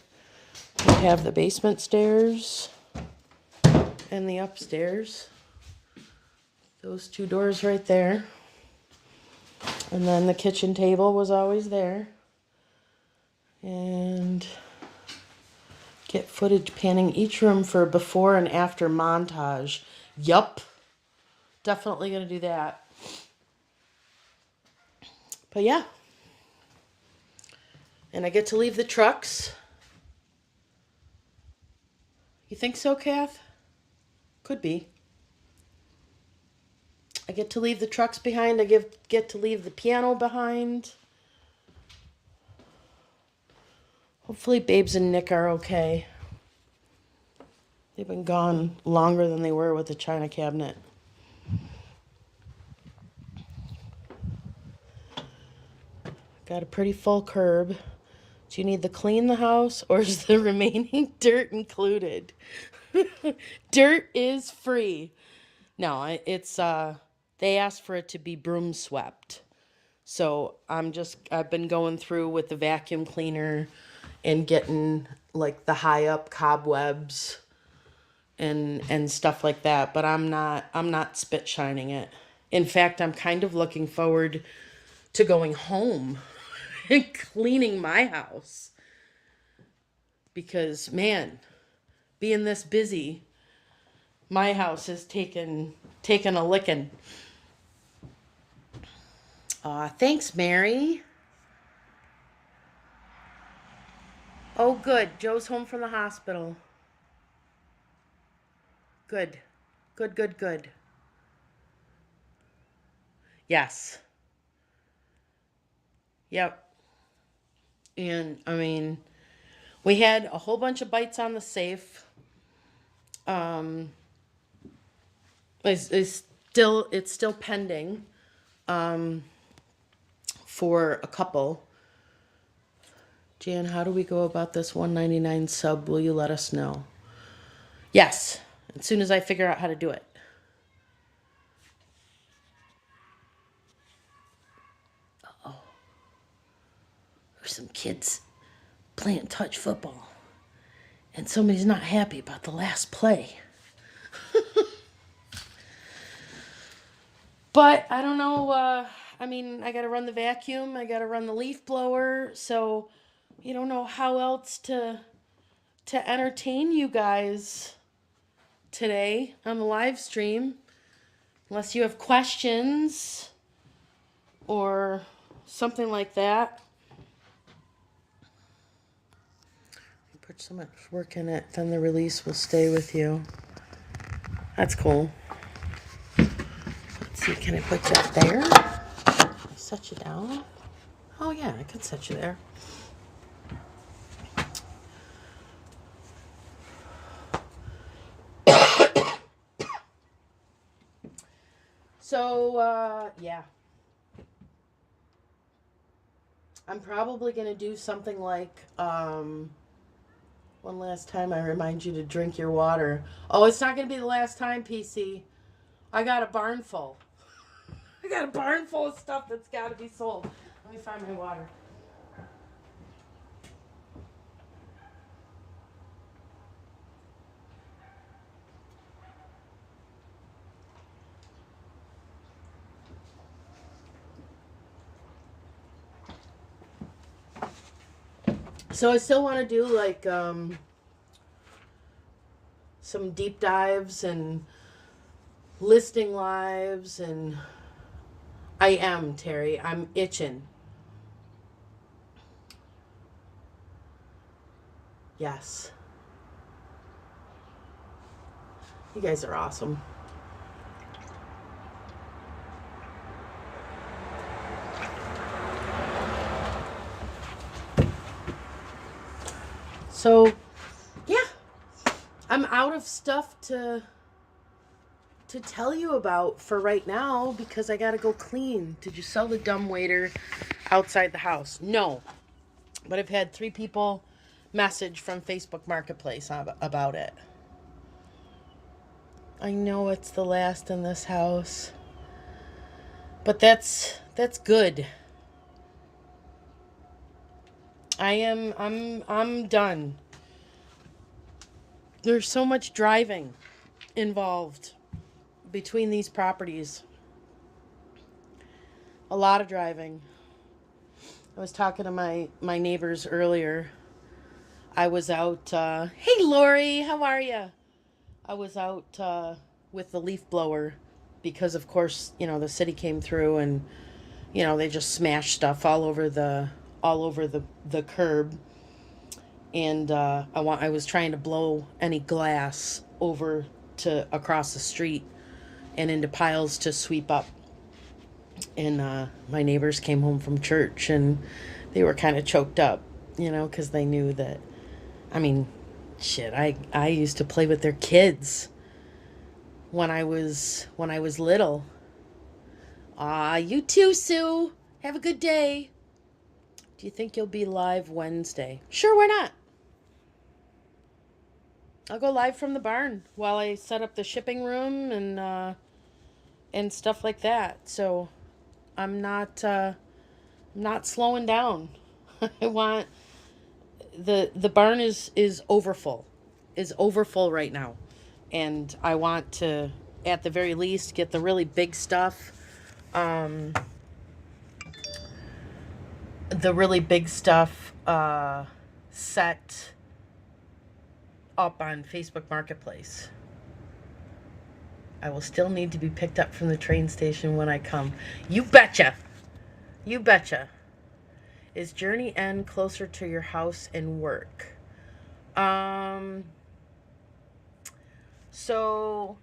we have the basement stairs and the upstairs. Those two doors right there. And then the kitchen table was always there. And get footage panning each room for a before and after montage. Yup. Definitely going to do that. But yeah. And I get to leave the trucks. You think so, Kath? Could be. I get to leave the trucks behind. I get to leave the piano behind. Hopefully Babes and Nick are okay. They've been gone longer than they were with the china cabinet. Got a pretty full curb. Do you need to clean the house, or is the remaining dirt included? Dirt is free. No, it's they asked for it to be broom swept. So I've been going through with the vacuum cleaner and getting like the high up cobwebs and stuff like that, but I'm not spit shining it. In fact, I'm kind of looking forward to going home and cleaning my house. Because man, being this busy, my house has taken a licking. Thanks, Mary. Oh, good. Joe's home from the hospital. Good. Good. Yes. Yep. And, I mean, we had a whole bunch of bites on the safe. It's still pending for a couple. Jan, how do we go about this $1.99 sub? Will you let us know? Yes, as soon as I figure out how to do it. Uh-oh. There's some kids playing touch football, and somebody's not happy about the last play. But I don't know, I mean, I gotta run the vacuum, I gotta run the leaf blower, so you don't know how else to entertain you guys today on the live stream, unless you have questions or something like that. You put so much work in it, then the release will stay with you. That's cool. Let's see, can I put you up there? Can I set you down? Oh yeah, I could set you there. So, yeah. I'm probably going to do something like, one last time I remind you to drink your water. Oh, it's not going to be the last time, PC. I got a barn full. I got a barn full of stuff that's got to be sold. Let me find my water. So I still want to do like some deep dives and listing lives, and I am, Terry. I'm itching. Yes. You guys are awesome. So, yeah, I'm out of stuff to tell you about for right now because I gotta go clean. Did you sell the dumbwaiter outside the house? No, but I've had 3 people message from Facebook Marketplace about it. I know it's the last in this house, but that's good. I'm done. There's so much driving involved between these properties. A lot of driving. I was talking to my neighbors earlier. I was out, hey Lori, how are you? I was out with the leaf blower because of course, you know, the city came through and, you know, they just smashed stuff all over the curb. and I was trying to blow any glass over to across the street and into piles to sweep up. And my neighbors came home from church, and they were kind of choked up, because they knew that, I mean, shit, I used to play with their kids when I was little. You too, Sue. Have a good day. Do you think you'll be live Wednesday? Sure, why not? I'll go live from the barn while I set up the shipping room and stuff like that. So I'm not slowing down. I want the barn is overfull. Is overfull right now. And I want to, at the very least, get the really big stuff. Set up on Facebook Marketplace. I will still need to be picked up from the train station when I come. You betcha. You betcha. Is Journey End closer to your house and work? So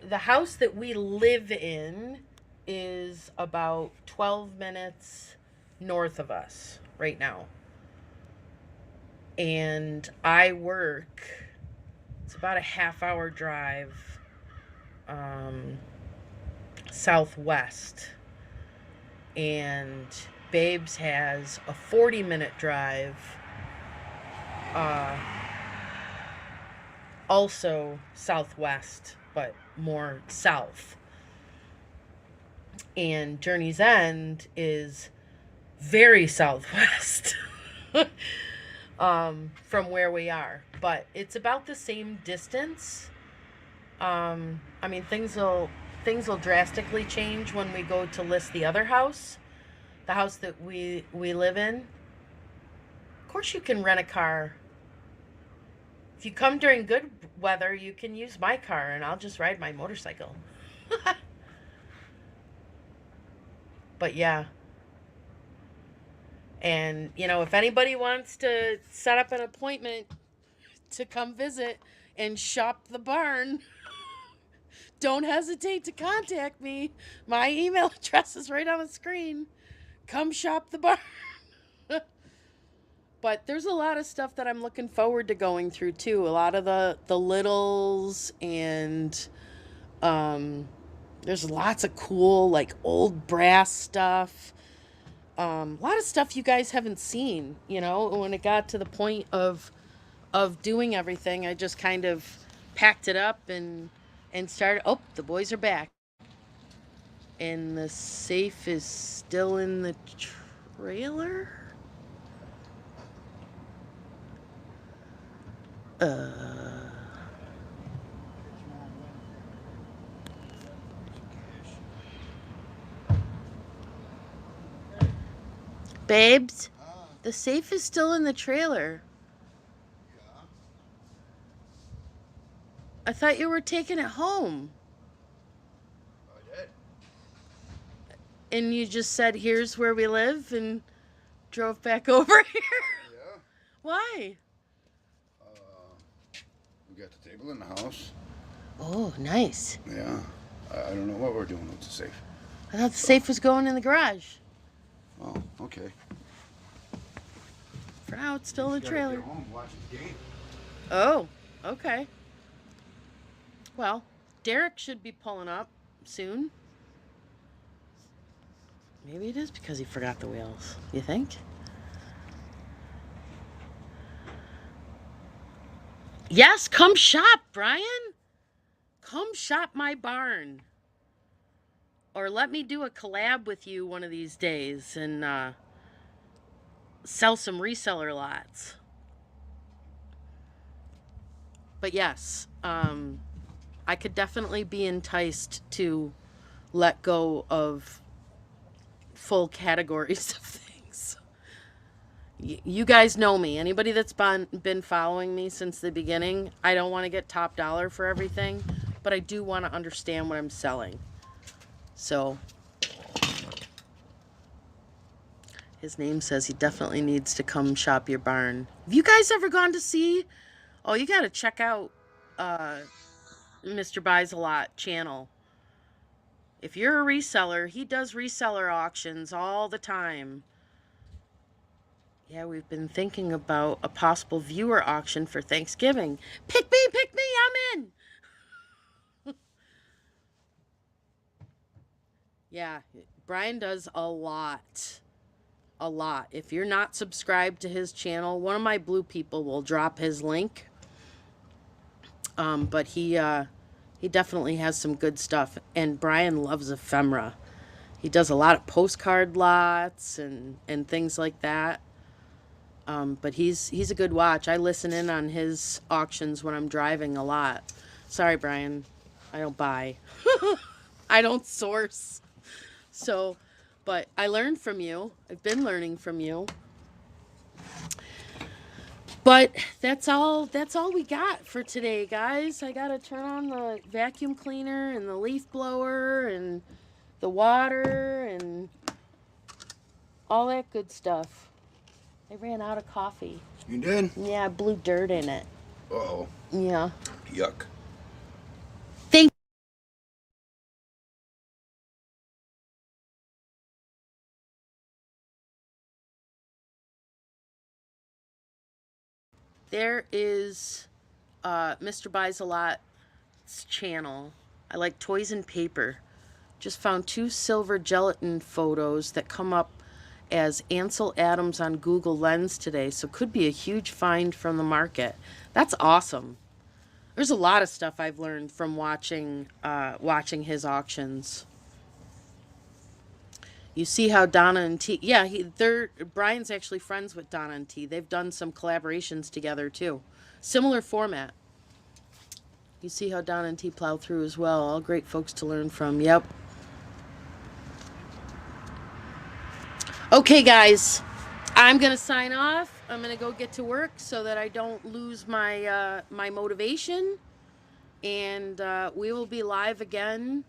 the house that we live in is about 12 minutes north of us right now. And I work, it's about a half-hour drive southwest. And Babes has a 40-minute drive also southwest, but more south. And Journey's End is very southwest from where we are, but it's about the same distance. I mean, things will drastically change when we go to list the other house, the house that we live in. Of course, you can rent a car. If you come during good weather, you can use my car, and I'll just ride my motorcycle. But yeah. And, if anybody wants to set up an appointment to come visit and shop the barn, don't hesitate to contact me. My email address is right on the screen. Come shop the barn. But there's a lot of stuff that I'm looking forward to going through, too. A lot of the littles, and there's lots of cool, old brass stuff. A lot of stuff you guys haven't seen, When it got to the point of doing everything, I just kind of packed it up and started. Oh, the boys are back. And the safe is still in the trailer? Babes, the safe is still in the trailer. Yeah. I thought you were taking it home. I did. And you just said, here's where we live, and drove back over here. Yeah. Why? We got the table in the house. Oh, nice. Yeah. I don't know what we're doing with the safe. I thought the safe was going in the garage. Oh, okay. For now, it's still in the Gotta trailer. get home, watch the game. Oh, okay. Well, Derek should be pulling up soon. Maybe it is because he forgot the wheels. You think? Yes, come shop, Brian. Come shop my barn. Or let me do a collab with you one of these days and sell some reseller lots. But yes, I could definitely be enticed to let go of full categories of things. You guys know me. Anybody that's been following me since the beginning, I don't want to get top dollar for everything, but I do want to understand what I'm selling. So, His name says he definitely needs to come shop your barn. Have you guys ever gone to see? Oh, you got to check out Mr. Buys a Lot channel. If you're a reseller, he does reseller auctions all the time. Yeah, we've been thinking about a possible viewer auction for Thanksgiving. Pick me, I'm in. Yeah, Brian does a lot. A lot. If you're not subscribed to his channel, one of my blue people will drop his link. But he definitely has some good stuff. And Brian loves ephemera. He does a lot of postcard lots and things like that. But he's a good watch. I listen in on his auctions when I'm driving a lot. Sorry, Brian. I don't buy. I don't source. So, but I learned from you. I've been learning from you. But that's all we got for today, guys. I got to turn on the vacuum cleaner and the leaf blower and the water and all that good stuff. I ran out of coffee. You did? Yeah, I blew dirt in it. Uh-oh. Yeah. Yuck. Thank There is Mr. Buys a Lot's channel. I like toys and paper. Just found 2 silver gelatin photos that come up as Ansel Adams on Google Lens today, so could be a huge find from the market. That's awesome. There's a lot of stuff I've learned from watching his auctions. You see how Donna and T, yeah, Brian's actually friends with Donna and T. They've done some collaborations together too. Similar format. You see how Donna and T plow through as well. All great folks to learn from. Yep. Okay, guys, I'm gonna sign off. I'm gonna go get to work so that I don't lose my my motivation. And we will be live again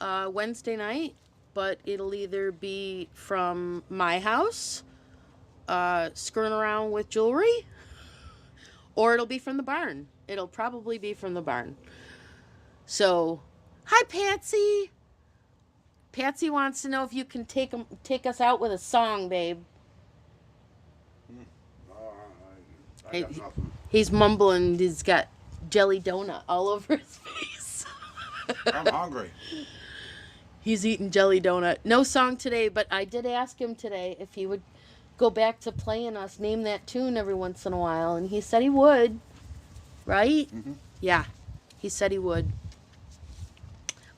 Wednesday night, but it'll either be from my house, screwing around with jewelry, or it'll be from the barn. It'll probably be from the barn. So, hi, Patsy. Patsy wants to know if you can take us out with a song, babe. I got nothing. He's mumbling. He's got jelly donut all over his face. I'm hungry. He's eating jelly donut. No song today, but I did ask him today if he would go back to playing us Name That Tune every once in a while, and he said he would. Right? Mm-hmm. Yeah, he said he would.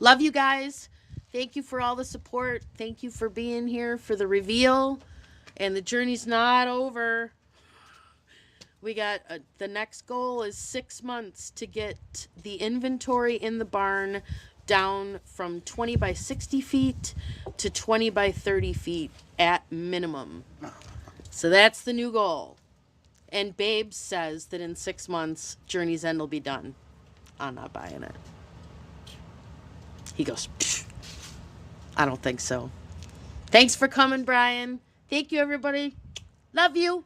Love you guys. Thank you for all the support. Thank you for being here for the reveal. And the journey's not over. We got the next goal is 6 months to get the inventory in the barn down from 20 by 60 feet to 20 by 30 feet at minimum. So that's the new goal. And Babes says that in 6 months, Journey's End will be done. I'm not buying it. He goes, psh, I don't think so. Thanks for coming, Brian. Thank you, everybody. Love you.